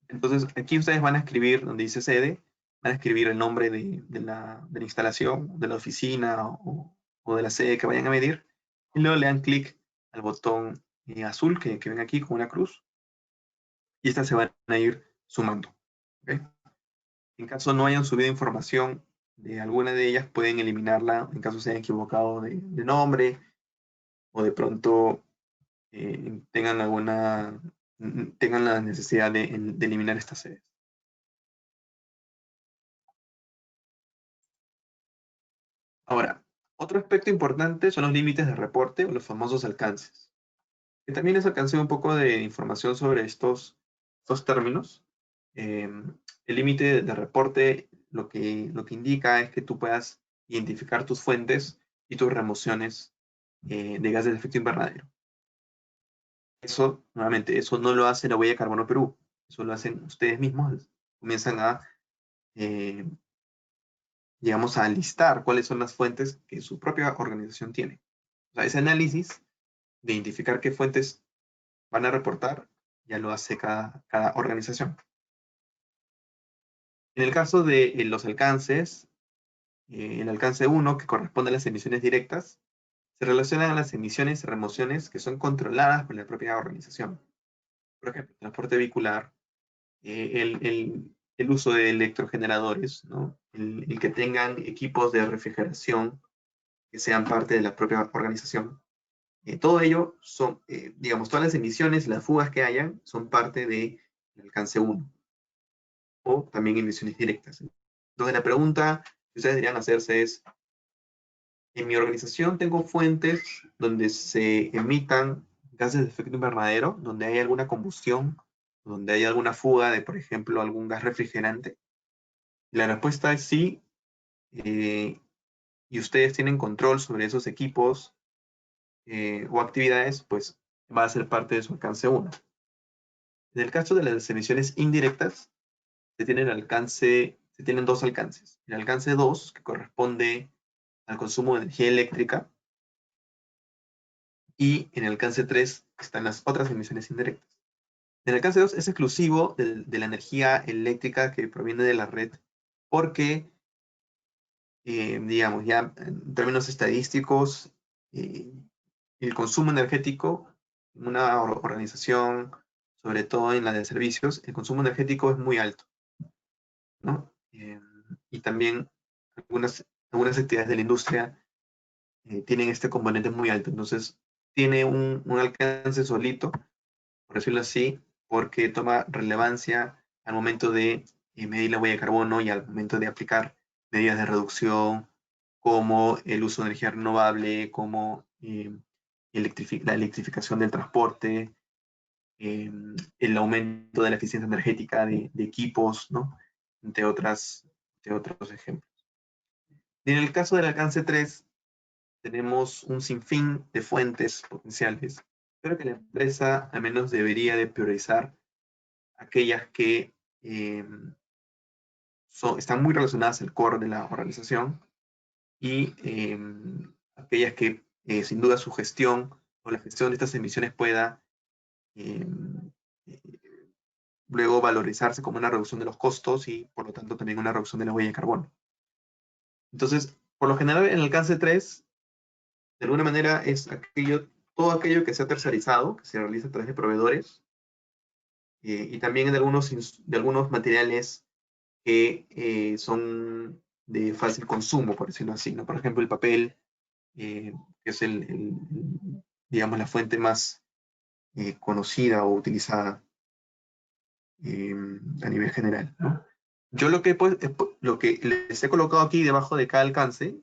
Entonces, aquí ustedes van a escribir, donde dice sede, van a escribir el nombre de la instalación, de la oficina o de la sede que vayan a medir, y luego le dan clic al botón azul que ven aquí con una cruz, y estas se van a ir sumando. ¿Okay? En caso no hayan subido información de alguna de ellas, pueden eliminarla en caso se hayan equivocado de nombre, o de pronto tengan la necesidad de eliminar estas sedes. Ahora, otro aspecto importante son los límites de reporte o los famosos alcances. Que también les alcancé un poco de información sobre estos términos. El límite de reporte lo que indica es que tú puedas identificar tus fuentes y tus remociones de gases de efecto invernadero. Eso, nuevamente, eso no lo hace la huella de carbono Perú. Eso lo hacen ustedes mismos. Comienzan a digamos, a listar cuáles son las fuentes que su propia organización tiene. O sea, ese análisis de identificar qué fuentes van a reportar, ya lo hace cada organización. En el caso de los alcances, el alcance 1, que corresponde a las emisiones directas, se relacionan a las emisiones y remociones que son controladas por la propia organización. Por ejemplo, transporte vehicular, el uso de electrogeneradores, ¿no? El que tengan equipos de refrigeración que sean parte de la propia organización. Todo ello son, digamos, todas las emisiones, las fugas que hayan, son parte del alcance 1. O también emisiones directas. Entonces la pregunta que ustedes deberían hacerse es, en mi organización tengo fuentes donde se emitan gases de efecto invernadero, donde hay alguna combustión, donde hay alguna fuga de, por ejemplo, algún gas refrigerante. Y la respuesta es sí, y ustedes tienen control sobre esos equipos o actividades, pues va a ser parte de su alcance 1. En el caso de las emisiones indirectas, se tienen dos alcances. El alcance 2, que corresponde al consumo de energía eléctrica, y en el alcance 3 están las otras emisiones indirectas. En el alcance 2 es exclusivo de la energía eléctrica que proviene de la red, porque, digamos, ya en términos estadísticos, el consumo energético en una organización, sobre todo en la de servicios, el consumo energético es muy alto, ¿no? Y también algunas actividades de la industria tienen este componente muy alto. Entonces, tiene un alcance solito, por decirlo así, porque toma relevancia al momento de medir la huella de carbono y al momento de aplicar medidas de reducción, como el uso de energía renovable, como la electrificación del transporte, el aumento de la eficiencia energética de equipos, ¿no? Entre otros ejemplos. Y en el caso del alcance 3, tenemos un sinfín de fuentes potenciales, pero que la empresa al menos debería de priorizar aquellas que están muy relacionadas al core de la organización y aquellas que sin duda su gestión o la gestión de estas emisiones pueda luego valorizarse como una reducción de los costos y por lo tanto también una reducción de la huella de carbono. Entonces, por lo general en el alcance 3, de alguna manera es todo aquello que sea tercerizado, que se realiza a través de proveedores, y también de algunos materiales que son de fácil consumo, por decirlo así, ¿no? Por ejemplo, el papel, que es digamos, la fuente más conocida o utilizada a nivel general, ¿no? Yo lo que les he colocado aquí debajo de cada alcance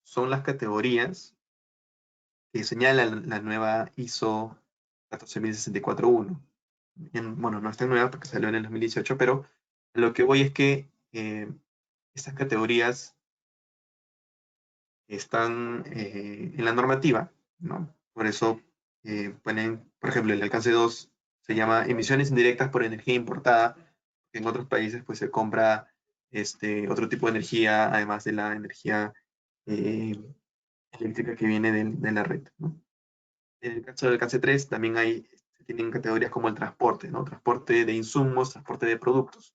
son las categorías que señala la nueva ISO 14064-1. Bueno, no es tan nueva porque salió en el 2018, pero lo que voy es que estas categorías están en la normativa, ¿no? Por eso ponen, por ejemplo, el alcance 2 se llama emisiones indirectas por energía importada. En otros países pues se compra otro tipo de energía, además de la energía eléctrica que viene de la red, ¿no? En el caso del alcance 3 también se tienen categorías como el transporte, ¿no? Transporte de insumos, transporte de productos.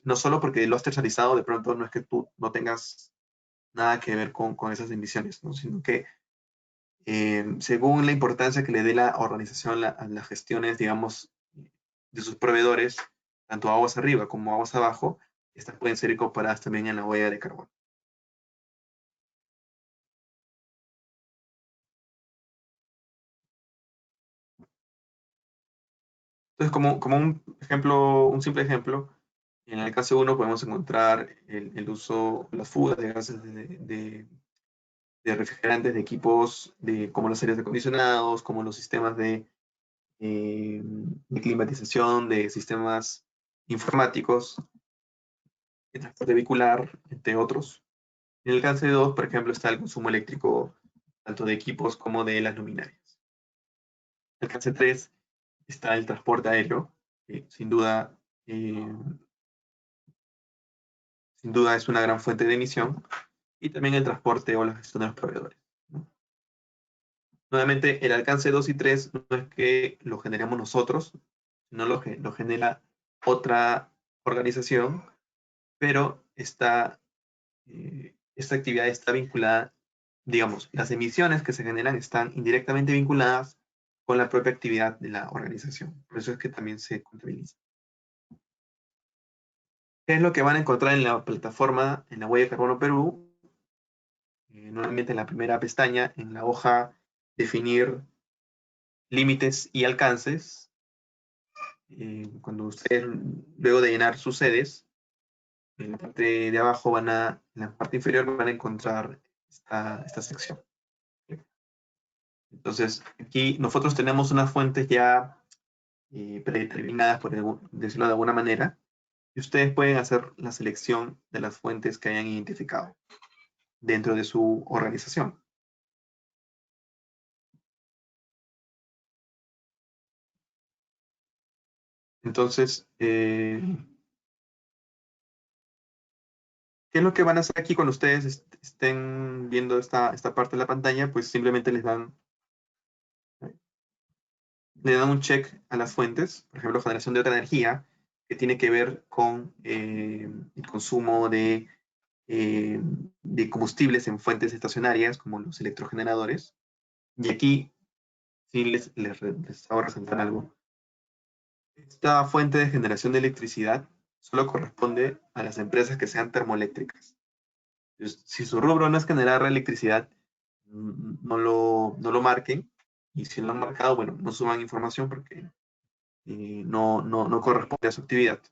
No solo porque lo has tercerizado, de pronto no es que tú no tengas nada que ver con esas emisiones, ¿no? Sino que según la importancia que le dé la organización a las gestiones, digamos, de sus proveedores, tanto aguas arriba como aguas abajo, estas pueden ser incorporadas también en la huella de carbono. Entonces, como un simple ejemplo, en el caso 1 podemos encontrar el uso, las fugas de gases de refrigerantes de equipos como los aires acondicionados, como los sistemas de climatización, de sistemas informáticos, de transporte vehicular, entre otros. En el alcance 2, por ejemplo, está el consumo eléctrico tanto de equipos como de las luminarias. En el alcance 3 está el transporte aéreo, que sin duda es una gran fuente de emisión, y también el transporte o la gestión de los proveedores, ¿no? Nuevamente, el alcance 2 y 3 no es que lo generemos nosotros, sino lo genera otra organización, pero esta actividad está vinculada, digamos, las emisiones que se generan están indirectamente vinculadas con la propia actividad de la organización. Por eso es que también se contabiliza. ¿Qué es lo que van a encontrar en la plataforma, en la huella de carbono Perú? Nuevamente en la primera pestaña, en la hoja definir límites y alcances. Cuando ustedes, luego de llenar sus sedes, en la parte de abajo en la parte inferior van a encontrar esta sección. Entonces, aquí nosotros tenemos unas fuentes ya predeterminadas, por decirlo de alguna manera, y ustedes pueden hacer la selección de las fuentes que hayan identificado dentro de su organización. Entonces, ¿qué es lo que van a hacer aquí cuando ustedes estén viendo esta parte de la pantalla? Pues simplemente le dan un check a las fuentes, por ejemplo, generación de otra energía, que tiene que ver con el consumo de combustibles en fuentes estacionarias, como los electrogeneradores. Y aquí sí les hago resaltar algo. Esta fuente de generación de electricidad solo corresponde a las empresas que sean termoeléctricas. Entonces, si su rubro no es generar electricidad, no lo marquen. Y si lo han marcado, bueno, no suban información porque no corresponde a su actividad.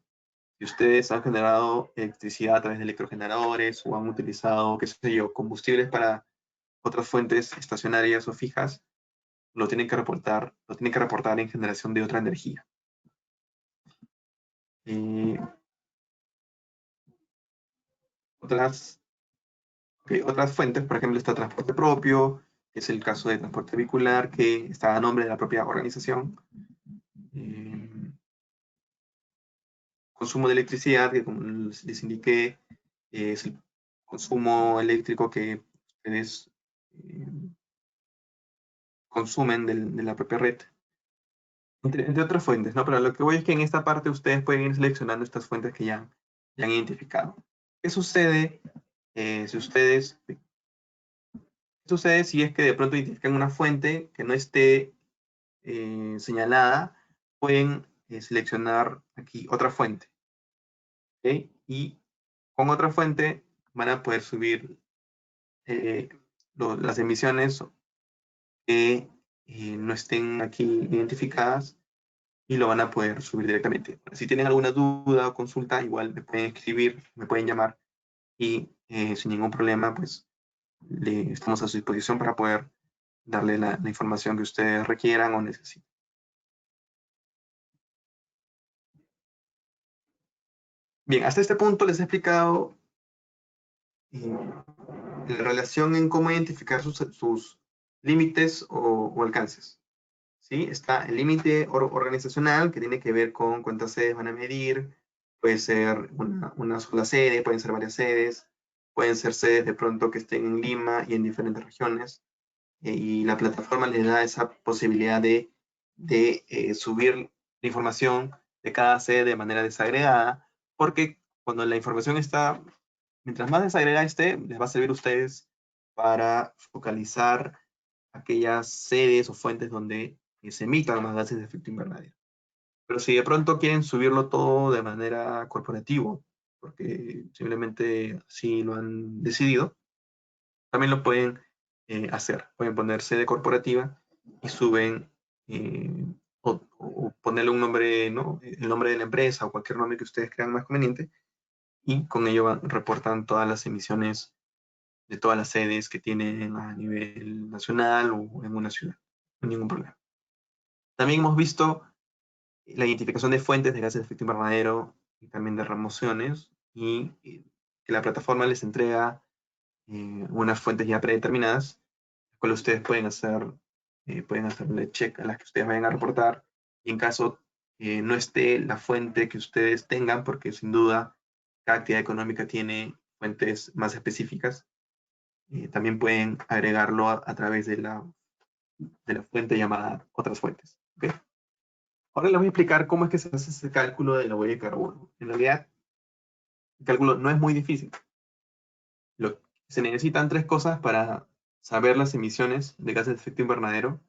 Si ustedes han generado electricidad a través de electrogeneradores o han utilizado, qué sé yo, combustibles para otras fuentes estacionarias o fijas, lo tienen que reportar en generación de otra energía. Otras fuentes, por ejemplo, está transporte propio, que es el caso de transporte vehicular, que está a nombre de la propia organización. Consumo de electricidad, que como les indiqué, es el consumo eléctrico que ustedes consumen de la propia red. Entre otras fuentes, ¿no? Pero lo que voy es que en esta parte ustedes pueden ir seleccionando estas fuentes que ya han identificado. ¿Qué sucede si es que de pronto identifican una fuente que no esté señalada? Pueden seleccionar aquí otra fuente. ¿Okay? Y con otra fuente van a poder subir las emisiones que no estén aquí identificadas y lo van a poder subir directamente. Si tienen alguna duda o consulta, igual me pueden escribir, me pueden llamar y sin ningún problema, pues estamos a su disposición para poder darle la información que ustedes requieran o necesiten. Bien, hasta este punto les he explicado la relación en cómo identificar sus límites o alcances. ¿Sí? Está el límite organizacional, que tiene que ver con cuántas sedes van a medir. Puede ser una sola sede, pueden ser varias sedes, pueden ser sedes de pronto que estén en Lima y en diferentes regiones. Y la plataforma les da esa posibilidad de subir la información de cada sede de manera desagregada, porque cuando la información está, mientras más desagregada esté, les va a servir a ustedes para focalizar aquellas sedes o fuentes donde se emitan más gases de efecto invernadero. Pero si de pronto quieren subirlo todo de manera corporativa, porque simplemente así lo han decidido, también lo pueden hacer. Pueden poner sede corporativa y suben o ponerle un nombre, ¿no? El nombre de la empresa o cualquier nombre que ustedes crean más conveniente, y con ello reportan todas las emisiones de todas las sedes que tienen a nivel nacional o en una ciudad, sin ningún problema. También hemos visto la identificación de fuentes de gases de efecto invernadero y también de remociones, y que la plataforma les entrega unas fuentes ya predeterminadas, las cuales ustedes pueden hacerle check a las que ustedes vayan a reportar, y en caso no esté la fuente que ustedes tengan, porque sin duda cada actividad económica tiene fuentes más específicas, también pueden agregarlo a través de la fuente llamada otras fuentes. ¿Okay? Ahora les voy a explicar cómo es que se hace ese cálculo de la huella de carbono. En realidad, el cálculo no es muy difícil. Se necesitan tres cosas para saber las emisiones de gases de efecto invernadero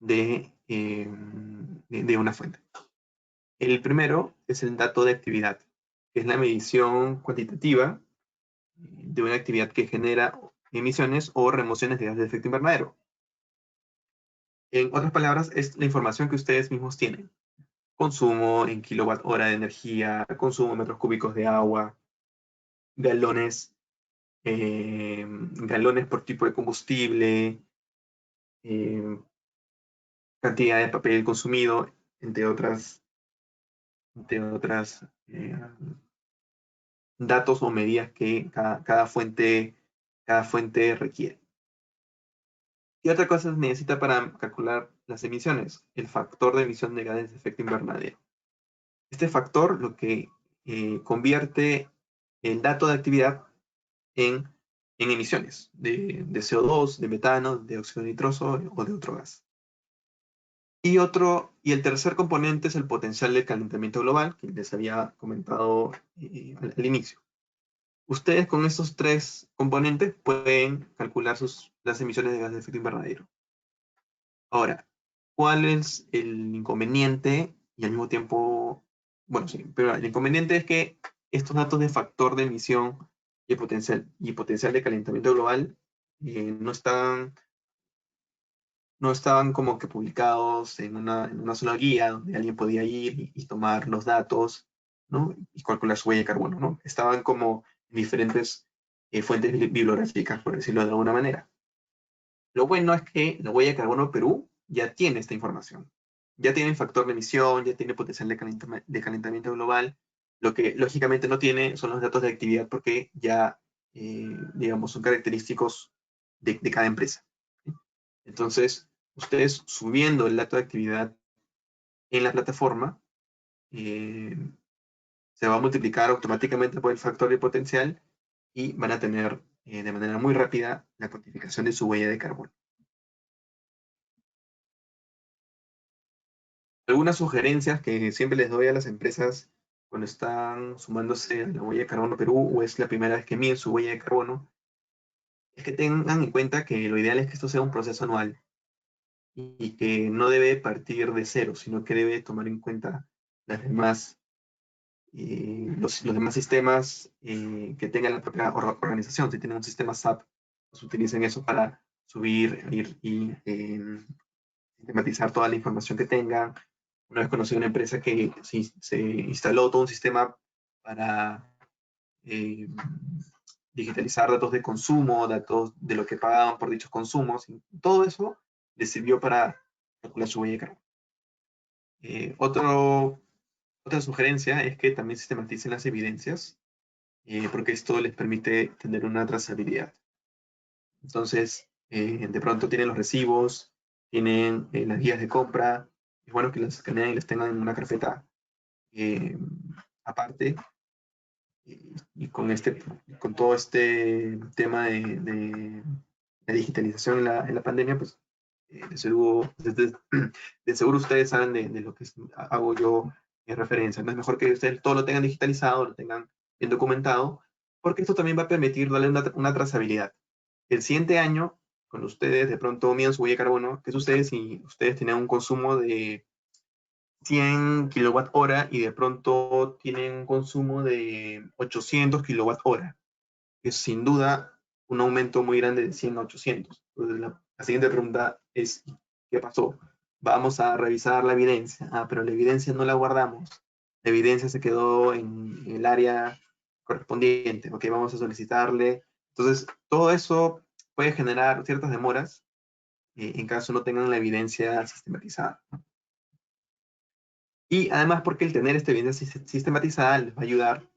de una fuente. El primero es el dato de actividad, que es la medición cuantitativa de una actividad que genera emisiones o remociones de gases de efecto invernadero. En otras palabras, es la información que ustedes mismos tienen. Consumo en kilowatt hora de energía, consumo en metros cúbicos de agua, galones, galones por tipo de combustible, cantidad de papel consumido, entre otras datos o medidas que cada fuente requiere. ¿Qué otra cosa se necesita para calcular las emisiones? El factor de emisión de gases de efecto invernadero. Este factor lo que convierte el dato de actividad en emisiones de CO2, de metano, de óxido nitroso o de otro gas. Y el tercer componente es el potencial de calentamiento global, que les había comentado al inicio. Ustedes con estos tres componentes pueden calcular las emisiones de gases de efecto invernadero. Ahora, ¿cuál es el inconveniente? Y al mismo tiempo, bueno, sí, pero el inconveniente es que estos datos de factor de emisión y potencial de calentamiento global no estaban como que publicados en una sola guía donde alguien podía ir y tomar los datos, ¿no? Y calcular su huella de carbono, ¿no? Estaban como en diferentes fuentes bibliográficas, por decirlo de alguna manera. Lo bueno es que la huella de carbono Perú ya tiene esta información. Ya tiene el factor de emisión, ya tiene potencial de calentamiento global. Lo que lógicamente no tiene son los datos de actividad porque ya, digamos, son característicos de cada empresa. Entonces, ustedes subiendo el dato de actividad en la plataforma, se va a multiplicar automáticamente por el factor de potencial y van a tener de manera muy rápida la cuantificación de su huella de carbono. Algunas sugerencias que siempre les doy a las empresas cuando están sumándose a la huella de carbono Perú o es la primera vez que miden su huella de carbono, es que tengan en cuenta que lo ideal es que esto sea un proceso anual y que no debe partir de cero, sino que debe tomar en cuenta las demás, los demás sistemas que tenga la propia organización. Si tienen un sistema SAP, pues utilicen eso para subir y sistematizar toda la información que tengan. Una vez conocí una empresa que se instaló todo un sistema para digitalizar datos de consumo, datos de lo que pagaban por dichos consumos. Y todo eso les sirvió para calcular su huella de carbono. Otra sugerencia es que también sistematicen las evidencias, porque esto les permite tener una trazabilidad. Entonces, de pronto tienen los recibos, tienen las guías de compra. Es bueno que las escaneen y las tengan en una carpeta aparte. Y con todo este tema de la digitalización en la pandemia, pues de seguro ustedes saben de lo que hago yo en referencia. No es mejor que ustedes todo lo tengan digitalizado, lo tengan bien documentado, porque esto también va a permitir darle una trazabilidad. El siguiente año, cuando ustedes de pronto midan su huella de carbono, ¿qué sucede si ustedes tenían un consumo de 100 kWh y de pronto tienen un consumo de 800 kWh? Es sin duda un aumento muy grande de 100 a 800. Entonces, la siguiente pregunta es, ¿qué pasó? Vamos a revisar la evidencia. Pero la evidencia no la guardamos. La evidencia se quedó en el área correspondiente. Ok, vamos a solicitarle. Entonces, todo eso puede generar ciertas demoras en caso no tengan la evidencia sistematizada. Y además porque el tener esta evidencia sistematizada les va a ayudar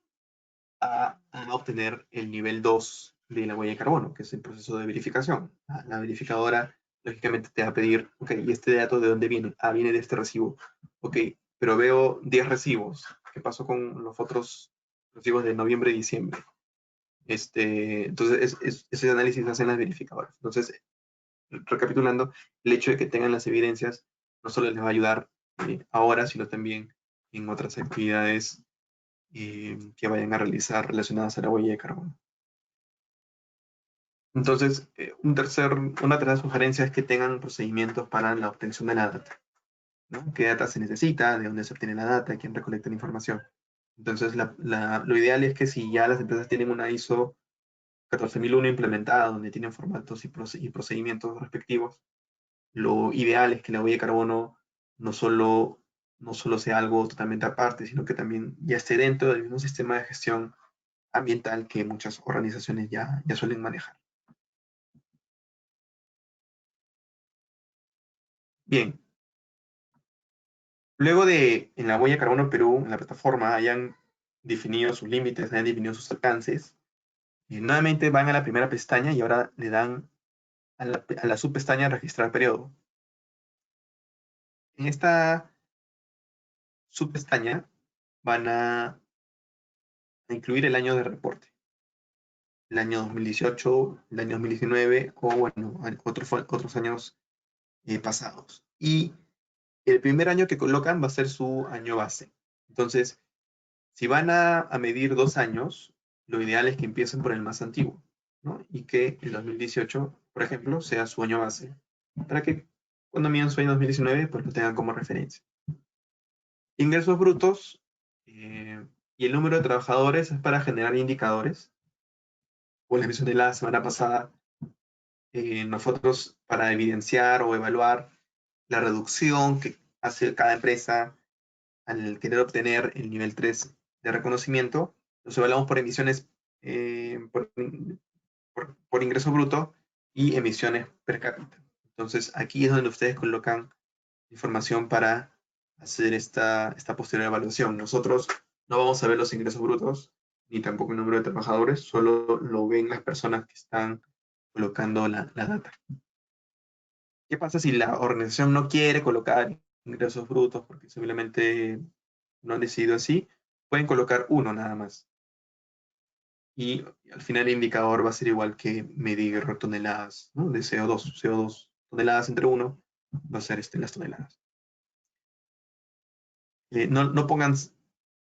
a obtener el nivel 2 de la huella de carbono, que es el proceso de verificación. La verificadora, lógicamente, te va a pedir, ok, ¿y este dato de dónde viene? Viene de este recibo. Ok, pero veo 10 recibos. ¿Qué pasó con los otros recibos de noviembre y diciembre? Entonces, ese análisis se hace en las verificadoras. Entonces, recapitulando, el hecho de que tengan las evidencias no solo les va a ayudar ahora, sino también en otras actividades que vayan a realizar relacionadas a la huella de carbono. Entonces, una tercera sugerencia es que tengan procedimientos para la obtención de la data, ¿no? ¿Qué data se necesita? ¿De dónde se obtiene la data? ¿Quién recolecta la información? Entonces, lo ideal es que si ya las empresas tienen una ISO 14001 implementada, donde tienen formatos y procedimientos respectivos, lo ideal es que la huella de carbono no solo sea algo totalmente aparte, sino que también ya esté dentro del mismo sistema de gestión ambiental que muchas organizaciones ya suelen manejar. Bien. Luego de, en la huella de carbono Perú, en la plataforma, hayan definido sus límites, hayan definido sus alcances, nuevamente van a la primera pestaña y ahora le dan a la subpestaña registrar periodo. En esta subpestaña van a incluir el año de reporte. El año 2018, el año 2019 o, bueno, otros años pasados. Y el primer año que colocan va a ser su año base. Entonces, si van a medir 2 años, lo ideal es que empiecen por el más antiguo, ¿no? Y que el 2018, por ejemplo, sea su año base, para que cuando midan su año 2019, pues lo tengan como referencia. Ingresos brutos y el número de trabajadores es para generar indicadores. Como les mencioné la semana pasada, nosotros para evidenciar o evaluar la reducción que hace cada empresa al querer obtener el nivel 3 de reconocimiento, los evaluamos por emisiones por ingreso bruto y emisiones per cápita. Entonces aquí es donde ustedes colocan información para hacer esta posterior evaluación. Nosotros no vamos a ver los ingresos brutos ni tampoco el número de trabajadores, solo lo ven las personas que están colocando la data. ¿Qué pasa si la organización no quiere colocar ingresos brutos porque simplemente no han decidido así? Pueden colocar uno nada más. Y al final el indicador va a ser igual que medir toneladas, ¿no? De CO2, toneladas entre 1, va a ser las toneladas. No pongan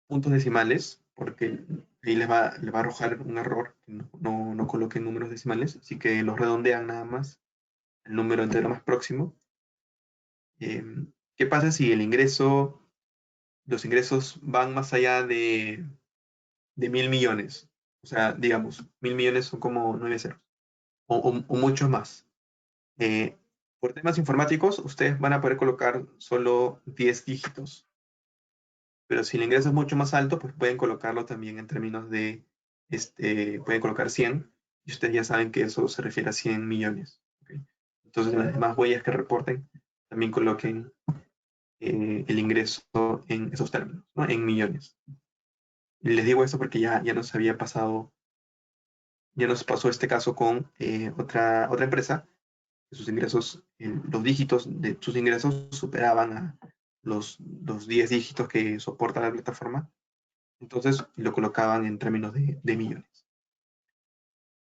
puntos decimales, porque ahí les va a arrojar un error, no coloquen números decimales, así que los redondean nada más, el número entero más próximo. ¿Qué pasa si los ingresos van más allá de 1.000 millones? O sea, digamos, 1.000 millones son como 9 ceros, o muchos más. Por temas informáticos, ustedes van a poder colocar solo 10 dígitos. Pero si el ingreso es mucho más alto, pues pueden colocarlo también en términos de, pueden colocar 100, y ustedes ya saben que eso se refiere a 100 millones. ¿Okay? Entonces, las demás huellas que reporten, también coloquen el ingreso en esos términos, ¿no? En millones. Y les digo esto porque ya nos había pasado, ya nos pasó este caso con otra empresa, sus ingresos, los dígitos de sus ingresos superaban a los 10 dígitos que soporta la plataforma, entonces lo colocaban en términos de millones.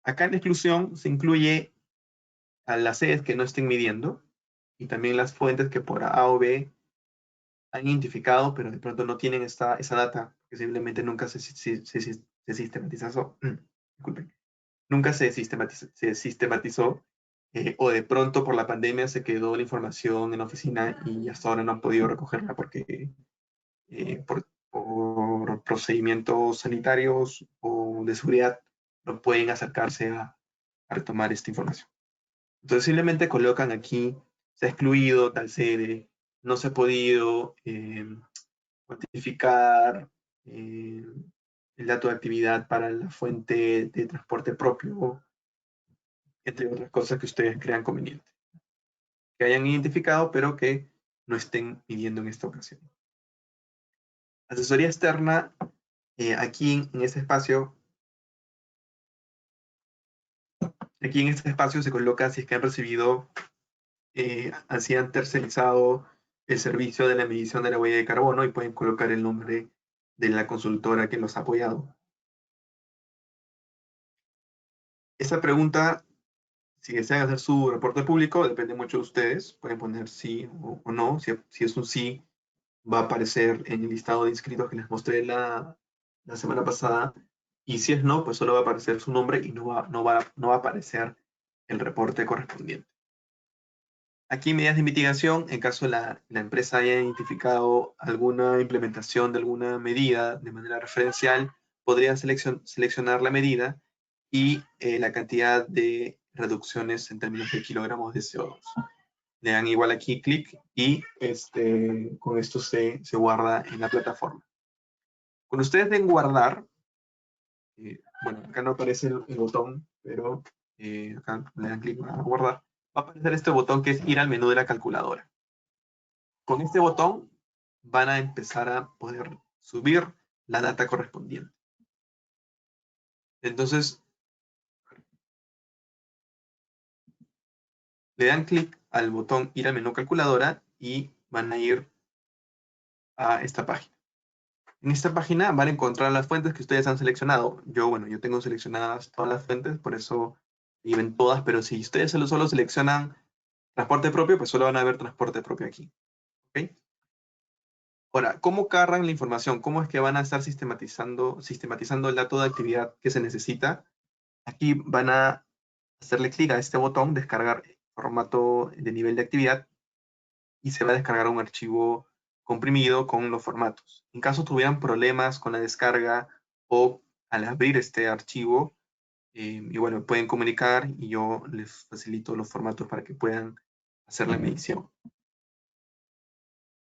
Acá en la exclusión se incluye a las sedes que no estén midiendo y también las fuentes que por A o B han identificado, pero de pronto no tienen esa data, que simplemente nunca se sistematizó. Disculpen. Nunca se sistematizó o de pronto por la pandemia se quedó la información en la oficina y hasta ahora no han podido recogerla porque por procedimientos sanitarios o de seguridad no pueden acercarse a retomar esta información. Entonces simplemente colocan aquí, se ha excluido tal sede, no se ha podido cuantificar el dato de actividad para la fuente de transporte propio, entre otras cosas que ustedes crean conveniente. Que hayan identificado, pero que no estén midiendo en esta ocasión. Asesoría externa, aquí en este espacio se coloca si es que han recibido, así han tercerizado el servicio de la medición de la huella de carbono y pueden colocar el nombre de la consultora que los ha apoyado. Esta pregunta, si desean hacer su reporte público, depende mucho de ustedes. Pueden poner sí o no. Si es un sí, va a aparecer en el listado de inscritos que les mostré la semana pasada. Y si es no, pues solo va a aparecer su nombre y no va a aparecer el reporte correspondiente. Aquí medidas de mitigación, en caso la empresa haya identificado alguna implementación de alguna medida de manera referencial, podrían seleccionar la medida y la cantidad de reducciones en términos de kilogramos de CO2. Le dan igual aquí clic y con esto se guarda en la plataforma. Cuando ustedes den guardar, bueno, acá no aparece el botón, pero acá le dan clic a guardar. Va a aparecer este botón que es ir al menú de la calculadora. Con este botón van a empezar a poder subir la data correspondiente. Entonces, le dan clic al botón ir al menú calculadora y van a ir a esta página. En esta página van a encontrar las fuentes que ustedes han seleccionado. Yo tengo seleccionadas todas las fuentes, por eso ven todas, pero si ustedes solo seleccionan transporte propio, pues solo van a ver transporte propio aquí. ¿Ok? Ahora, ¿cómo cargan la información? ¿Cómo es que van a estar sistematizando el dato de actividad que se necesita? Aquí van a hacerle clic a este botón, descargar formato de nivel de actividad, y se va a descargar un archivo comprimido con los formatos. En caso tuvieran problemas con la descarga o al abrir este archivo, igual me pueden comunicar y yo les facilito los formatos para que puedan hacer la medición.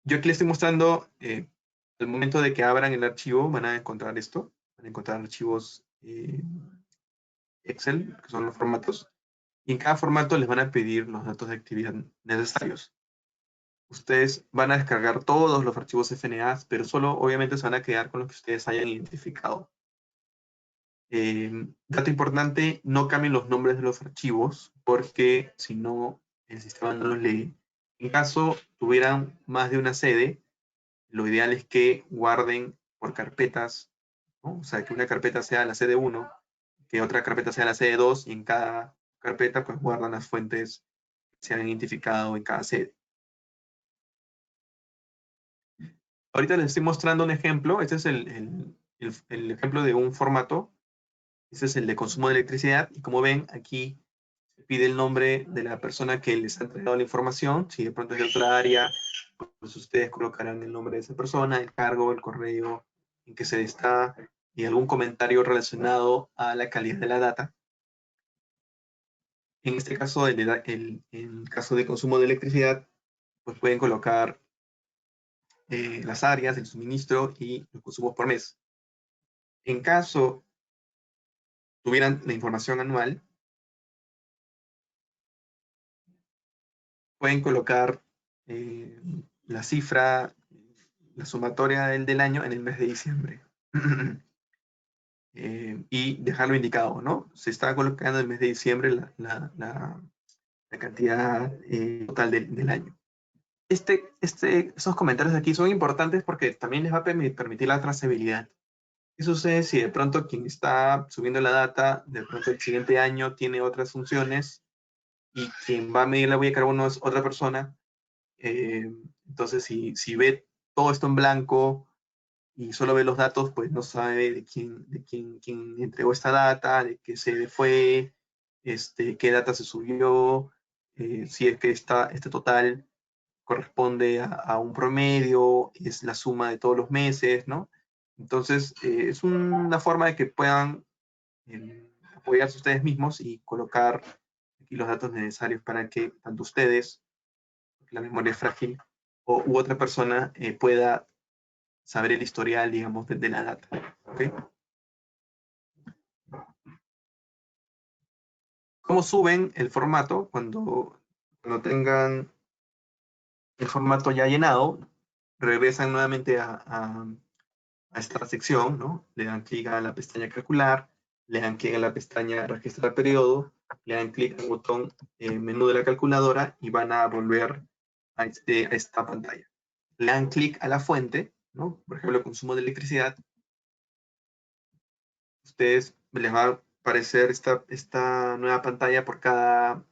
Yo aquí les estoy mostrando, al momento de que abran el archivo, van a encontrar esto, van a encontrar archivos Excel, que son los formatos, y en cada formato les van a pedir los datos de actividad necesarios. Ustedes van a descargar todos los archivos FNA, pero solo obviamente se van a quedar con los que ustedes hayan identificado. Dato importante, no cambien los nombres de los archivos, porque si no, el sistema no los lee. En caso tuvieran más de una sede, lo ideal es que guarden por carpetas, ¿no? O sea, que una carpeta sea la sede 1, que otra carpeta sea la sede 2, y en cada carpeta pues guardan las fuentes que se han identificado en cada sede. Ahorita les estoy mostrando un ejemplo. Este es el ejemplo de un formato. Este es el de consumo de electricidad. Y como ven, aquí se pide el nombre de la persona que les ha entregado la información. Si de pronto es de otra área, pues ustedes colocarán el nombre de esa persona, el cargo, el correo en que se está y algún comentario relacionado a la calidad de la data. En este caso, el caso de consumo de electricidad, pues pueden colocar las áreas, el suministro y los consumos por mes. En caso tuvieran la información anual, pueden colocar la cifra, la sumatoria del año en el mes de diciembre. Y dejarlo indicado, ¿no? Se está colocando en el mes de diciembre la cantidad total del año. Esos comentarios de aquí son importantes porque también les va a permitir la trazabilidad. ¿Qué sucede si de pronto quien está subiendo la data, de pronto el siguiente año tiene otras funciones y quien va a medir la huella de carbono es otra persona? Entonces, si ve todo esto en blanco y solo ve los datos, pues no sabe de quién entregó esta data, de qué sede fue, qué data se subió, si es que este total corresponde a un promedio, es la suma de todos los meses, ¿no? Entonces, es una forma de que puedan apoyarse ustedes mismos y colocar aquí los datos necesarios para que tanto ustedes, la memoria es frágil, u otra persona pueda saber el historial, digamos, de la data. ¿Okay? ¿Cómo suben el formato? Cuando tengan el formato ya llenado, regresan nuevamente a esta sección, ¿no? Le dan clic a la pestaña calcular, le dan clic a la pestaña registrar periodo, le dan clic al botón menú de la calculadora y van a volver a esta pantalla. Le dan clic a la fuente, ¿no? Por ejemplo, consumo de electricidad. Ustedes les va a aparecer esta nueva pantalla por cada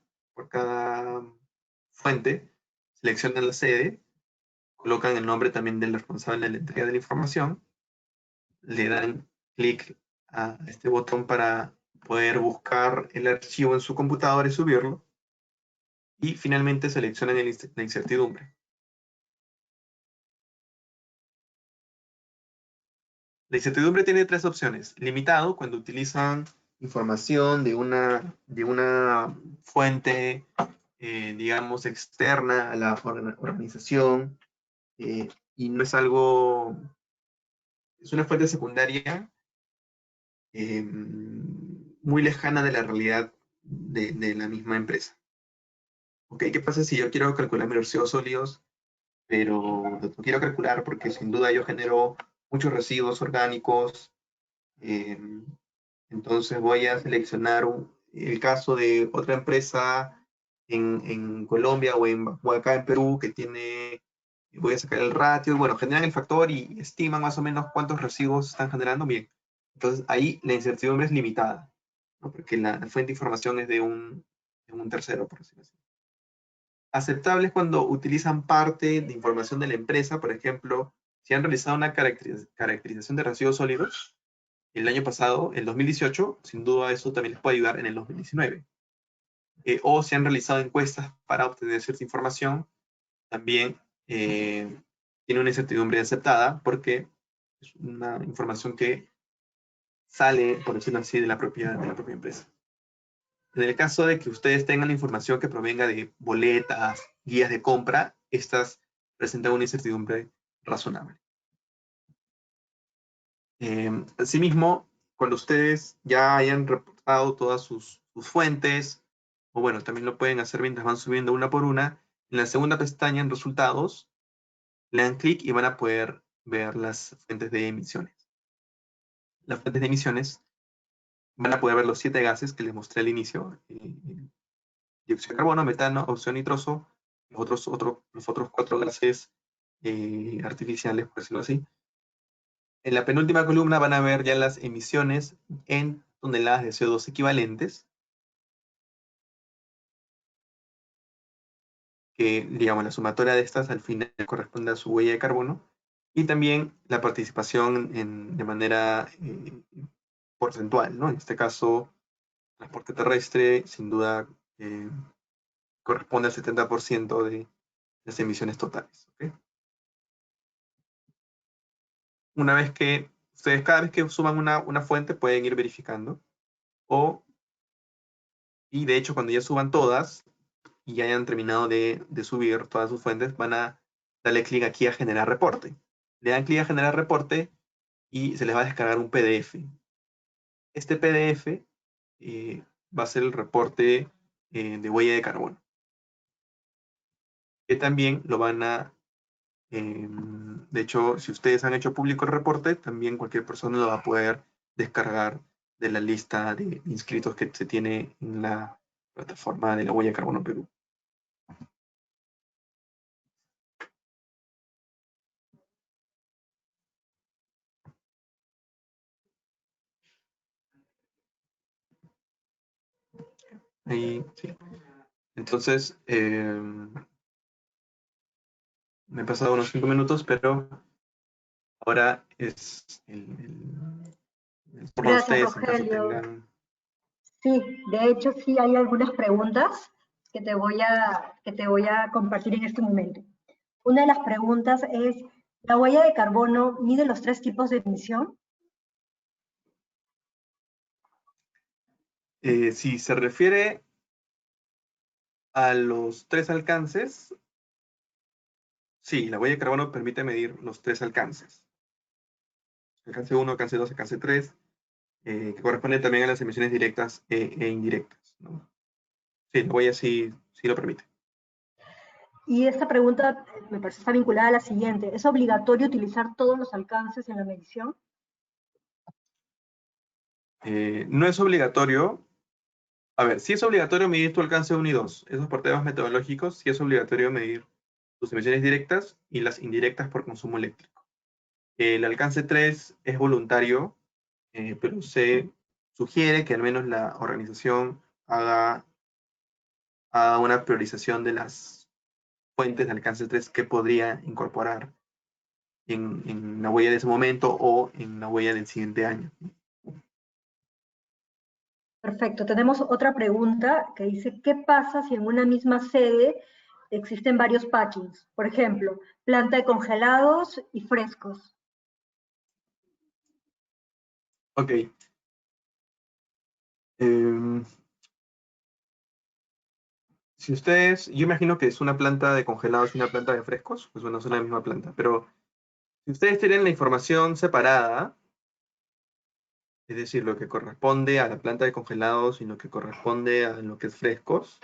fuente. Seleccionan la sede, colocan el nombre también del responsable de la entrega de la información, le dan clic a este botón para poder buscar el archivo en su computadora y subirlo, y finalmente seleccionan la incertidumbre. La incertidumbre tiene tres opciones. Limitado, cuando utilizan información de una fuente, digamos, externa a la organización, y no es algo, es una fuente secundaria muy lejana de la realidad de la misma empresa. Ok, ¿qué pasa si yo quiero calcular mis residuos sólidos, pero lo quiero calcular porque sin duda yo genero muchos residuos orgánicos? Entonces voy a seleccionar el caso de otra empresa en Colombia o acá en Perú que tiene, voy a sacar el ratio, y bueno, generan el factor y estiman más o menos cuántos residuos están generando. Bien, entonces ahí la incertidumbre es limitada, ¿no? Porque la fuente de información es de un tercero, por decirlo así. Aceptable es cuando utilizan parte de información de la empresa, por ejemplo, si han realizado una caracterización de residuos sólidos el año pasado, el 2018, sin duda eso también les puede ayudar en el 2019. O si han realizado encuestas para obtener cierta información, también tiene una incertidumbre aceptada porque es una información que sale, por decirlo así, de la propia empresa. En el caso de que ustedes tengan la información que provenga de boletas, guías de compra, estas presentan una incertidumbre razonable. Asimismo, cuando ustedes ya hayan reportado todas sus fuentes, o bueno, también lo pueden hacer mientras van subiendo una por una, en la segunda pestaña en resultados, le dan clic y van a poder ver las fuentes de emisiones. Las fuentes de emisiones van a poder ver los 7 gases que les mostré al inicio: dióxido de carbono, metano, óxido nitroso, los otros 4 gases artificiales, por decirlo así. En la penúltima columna van a ver ya las emisiones en toneladas de CO2 equivalentes, que digamos la sumatoria de estas al final corresponde a su huella de carbono, y también la participación de manera porcentual, ¿no? En este caso, transporte terrestre sin duda corresponde al 70% de las emisiones totales. ¿Okay? Una vez que ustedes, cada vez que suman una fuente, pueden ir verificando, y de hecho cuando ya suban todas y ya hayan terminado de subir todas sus fuentes, van a darle clic aquí a generar reporte. Le dan clic a generar reporte y se les va a descargar un PDF. Este PDF va a ser el reporte de huella de carbono, que también lo van a, de hecho, si ustedes han hecho público el reporte, también cualquier persona lo va a poder descargar de la lista de inscritos que se tiene en la plataforma de la huella de carbono Perú. Ahí, sí. Entonces, me he pasado unos 5 minutos, pero ahora es el turno de Gracias, ustedes en caso Rogelio. tengan. Sí, de hecho sí hay algunas preguntas que te voy a compartir en este momento. Una de las preguntas es, ¿la huella de carbono mide los 3 tipos de emisión? Si se refiere a los 3 alcances, sí, la huella de carbono permite medir los 3 alcances. Alcance 1, alcance 2, alcance 3, que corresponde también a las emisiones directas e indirectas, ¿no? Sí, la huella sí lo permite. Y esta pregunta me parece está vinculada a la siguiente. ¿Es obligatorio utilizar todos los alcances en la medición? No es obligatorio. A ver, sí es obligatorio medir tu alcance 1 y 2. Esos por temas metodológicos, sí es obligatorio medir tus emisiones directas y las indirectas por consumo eléctrico. El alcance 3 es voluntario, pero se sugiere que al menos la organización haga una priorización de las fuentes de alcance 3 que podría incorporar en la huella de ese momento o en la huella del siguiente año. Perfecto. Tenemos otra pregunta que dice, ¿qué pasa si en una misma sede existen varios packings? Por ejemplo, planta de congelados y frescos. Ok. Si ustedes, yo imagino que es una planta de congelados y una planta de frescos, pues bueno, son la misma planta, pero si ustedes tienen la información separada, es decir, lo que corresponde a la planta de congelados y lo que corresponde a lo que es frescos,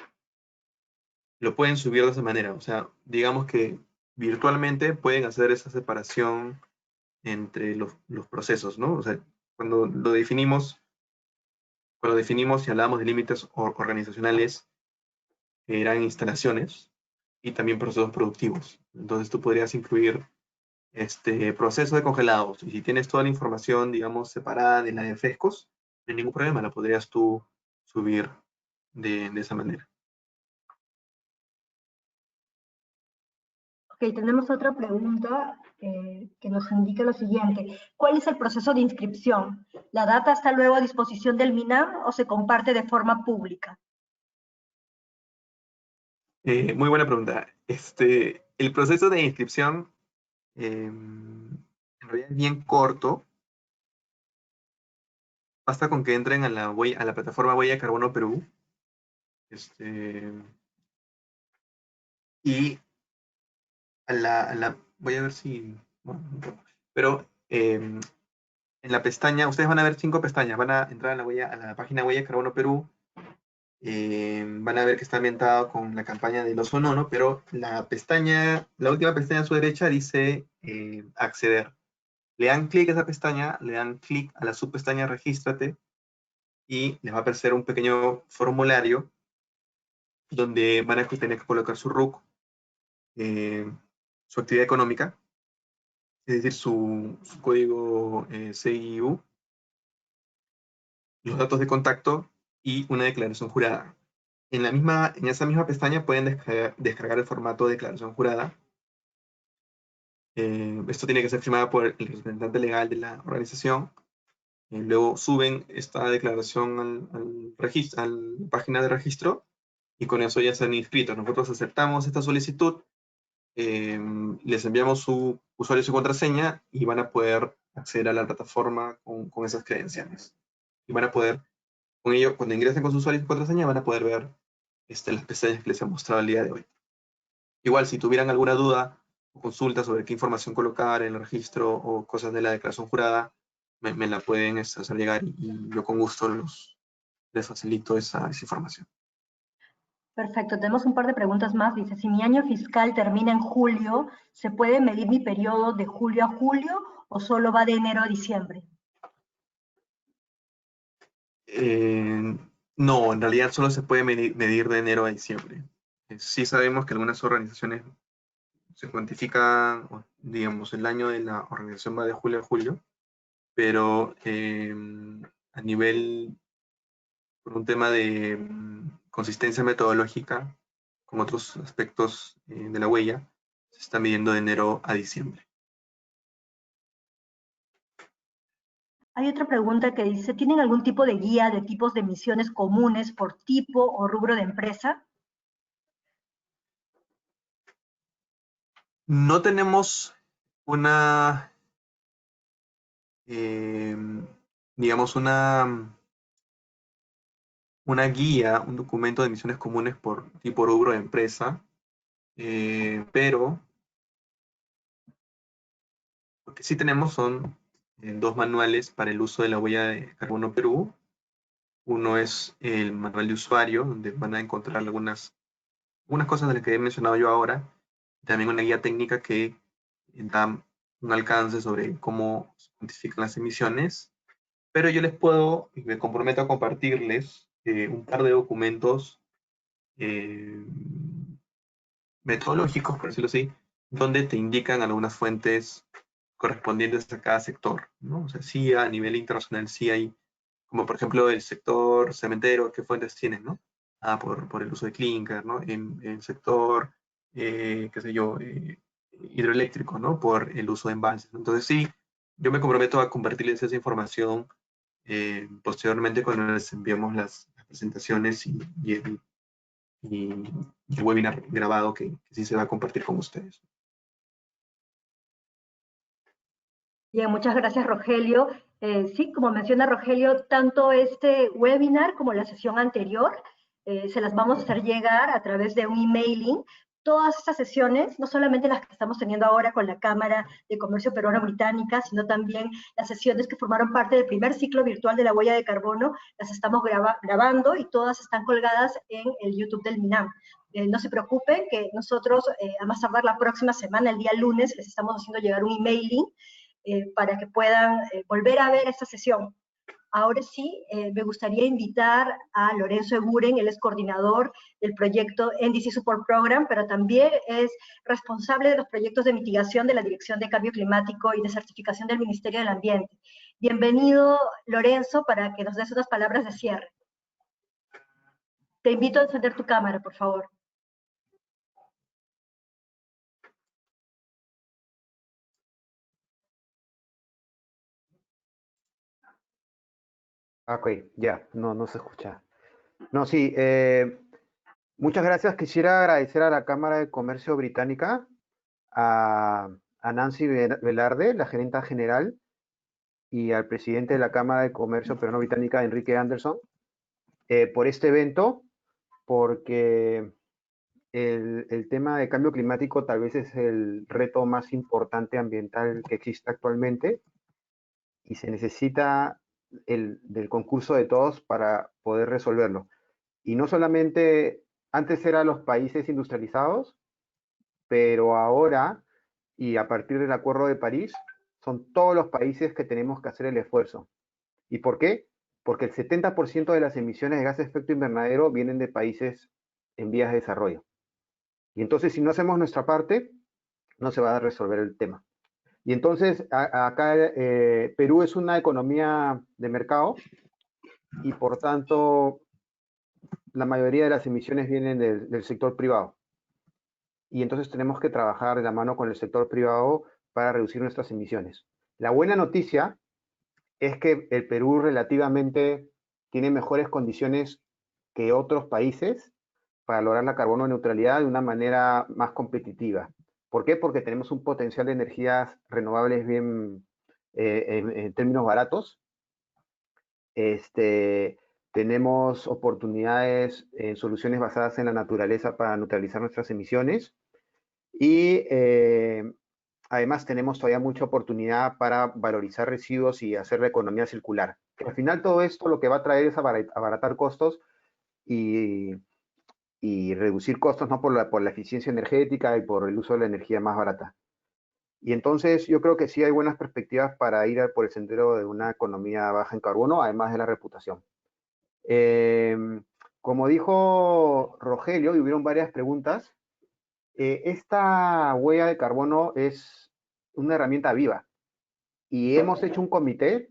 lo pueden subir de esa manera. O sea, digamos que virtualmente pueden hacer esa separación entre los procesos, ¿no? O sea, cuando lo definimos y hablamos de límites organizacionales, eran instalaciones y también procesos productivos. Entonces tú podrías incluir proceso de congelados. Y si tienes toda la información, digamos, separada de la de frescos, no hay ningún problema, la podrías tú subir de esa manera. Ok, tenemos otra pregunta que nos indica lo siguiente. ¿Cuál es el proceso de inscripción? ¿La data está luego a disposición del MINAM o se comparte de forma pública? Muy buena pregunta. El proceso de inscripción en realidad es bien corto. Basta con que entren a la plataforma Huella de Carbono Perú. Y voy a ver si... Bueno, pero en la pestaña, ustedes van a ver 5 pestañas. Van a entrar a la página Huella de Carbono Perú. Van a ver que está ambientado con la campaña del oso nono, pero la última pestaña a su derecha dice acceder. Le dan clic a esa pestaña, le dan clic a la subpestaña regístrate y les va a aparecer un pequeño formulario donde van a tener que colocar su RUC, su actividad económica, es decir, su código CIU, los datos de contacto y una declaración jurada. En esa misma pestaña pueden descargar el formato de declaración jurada. Esto tiene que ser firmado por el representante legal de la organización. Luego suben esta declaración a la página de registro y con eso ya se han inscrito. Nosotros aceptamos esta solicitud, les enviamos su usuario y su contraseña y van a poder acceder a la plataforma con esas credenciales. Y van a poder, con ello, cuando ingresen con su usuario y su contraseña, van a poder ver las pestañas que les he mostrado el día de hoy. Igual, si tuvieran alguna duda o consulta sobre qué información colocar en el registro o cosas de la declaración jurada, me la pueden hacer llegar y yo con gusto les facilito esa información. Perfecto, tenemos un par de preguntas más. Dice, si mi año fiscal termina en julio, ¿se puede medir mi periodo de julio a julio o solo va de enero a diciembre? No, en realidad solo se puede medir de enero a diciembre. Sí sabemos que algunas organizaciones se cuantifican, digamos, el año de la organización va de julio a julio, pero a nivel, por un tema de consistencia metodológica, con otros aspectos de la huella, se está midiendo de enero a diciembre. Hay otra pregunta que dice, ¿tienen algún tipo de guía de tipos de emisiones comunes por tipo o rubro de empresa? No tenemos digamos, una guía, un documento de emisiones comunes por tipo rubro de empresa, pero lo que sí tenemos son 2 manuales para el uso de la huella de carbono Perú. Uno es el manual de usuario, donde van a encontrar algunas cosas de las que he mencionado yo ahora. También una guía técnica que da un alcance sobre cómo se cuantifican las emisiones. Pero yo les puedo, y me comprometo a compartirles un par de documentos metodológicos, por decirlo así, donde te indican algunas fuentes correspondientes a cada sector, ¿no? O sea, sí a nivel internacional sí hay, como por ejemplo el sector cementero, ¿qué fuentes tienen, no? Por el uso de clinker, ¿no? En el sector, qué sé yo, hidroeléctrico, ¿no? Por el uso de embalses. Entonces sí, yo me comprometo a compartirles esa información posteriormente cuando les enviemos las presentaciones y el webinar grabado que sí se va a compartir con ustedes. Bien, muchas gracias, Rogelio. Sí, como menciona Rogelio, tanto este webinar como la sesión anterior se las vamos a hacer llegar a través de un emailing todas estas sesiones, no solamente las que estamos teniendo ahora con la Cámara de Comercio Peruano-Británica, sino también las sesiones que formaron parte del primer ciclo virtual de la huella de carbono, las estamos grabando y todas están colgadas en el YouTube del MINAM. No se preocupen que nosotros, a más tardar la próxima semana, el día lunes, les estamos haciendo llegar un emailing para que puedan volver a ver esta sesión. Ahora sí, me gustaría invitar a Lorenzo Eguren, él es coordinador del proyecto NDC Support Program, pero también es responsable de los proyectos de mitigación de la Dirección de Cambio Climático y de Certificación del Ministerio del Ambiente. Bienvenido, Lorenzo, para que nos des unas palabras de cierre. Te invito a encender tu cámara, por favor. Ok, ya, no se escucha. No, sí, muchas gracias. Quisiera agradecer a la Cámara de Comercio Británica, a Nancy Velarde, la gerenta general, y al presidente de la Cámara de Comercio Peruano-Británica, Enrique Anderson, por este evento, porque el tema de cambio climático tal vez es el reto más importante ambiental que existe actualmente, y se necesita del concurso de todos para poder resolverlo. Y no solamente, antes eran los países industrializados, pero ahora, y a partir del Acuerdo de París, son todos los países que tenemos que hacer el esfuerzo. ¿Y por qué? Porque el 70% de las emisiones de gases de efecto invernadero vienen de países en vías de desarrollo. Y entonces, si no hacemos nuestra parte, no se va a resolver el tema. Y entonces, acá Perú es una economía de mercado y por tanto, la mayoría de las emisiones vienen del sector privado. Y entonces tenemos que trabajar de la mano con el sector privado para reducir nuestras emisiones. La buena noticia es que el Perú relativamente tiene mejores condiciones que otros países para lograr la carbono neutralidad de una manera más competitiva. ¿Por qué? Porque tenemos un potencial de energías renovables bien, en términos baratos. Tenemos oportunidades en soluciones basadas en la naturaleza para neutralizar nuestras emisiones. Y además tenemos todavía mucha oportunidad para valorizar residuos y hacer la economía circular. Que al final todo esto lo que va a traer es abaratar costos y reducir costos, ¿no? por la eficiencia energética y por el uso de la energía más barata. Y entonces yo creo que sí hay buenas perspectivas para ir por el sendero de una economía baja en carbono, además de la reputación. Como dijo Rogelio, y hubieron varias preguntas, esta huella de carbono es una herramienta viva. Y hemos hecho un comité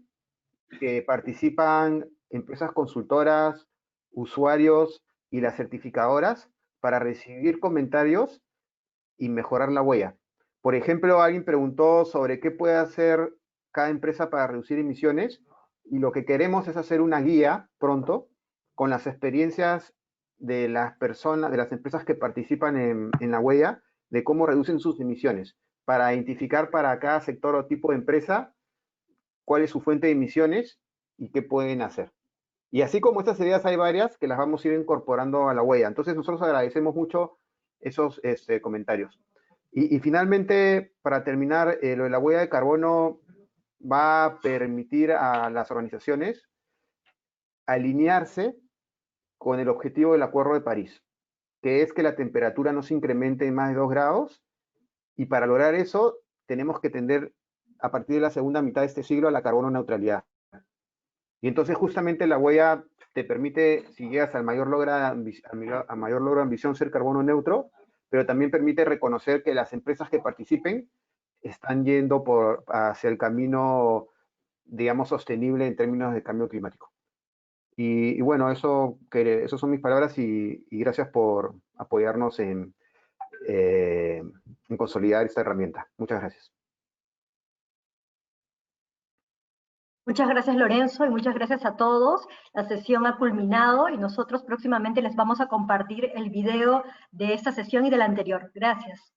que participan empresas consultoras, usuarios y las certificadoras para recibir comentarios y mejorar la huella. Por ejemplo, alguien preguntó sobre qué puede hacer cada empresa para reducir emisiones, y lo que queremos es hacer una guía pronto con las experiencias de las personas, de las empresas que participan en la huella, de cómo reducen sus emisiones, para identificar para cada sector o tipo de empresa cuál es su fuente de emisiones y qué pueden hacer. Y así como estas ideas hay varias que las vamos a ir incorporando a la huella. Entonces nosotros agradecemos mucho esos comentarios. Y finalmente, para terminar, lo de la huella de carbono va a permitir a las organizaciones alinearse con el objetivo del Acuerdo de París, que es que la temperatura no se incremente en más de 2 grados, y para lograr eso tenemos que tender a partir de la segunda mitad de este siglo a la carbono neutralidad. Y entonces justamente la huella te permite, si llegas al mayor logro de ambición, ser carbono neutro, pero también permite reconocer que las empresas que participen están yendo hacia el camino, digamos, sostenible en términos de cambio climático. Y bueno, esas son mis palabras, y gracias por apoyarnos en consolidar esta herramienta. Muchas gracias. Muchas gracias, Lorenzo, y muchas gracias a todos. La sesión ha culminado y nosotros próximamente les vamos a compartir el video de esta sesión y de la anterior. Gracias.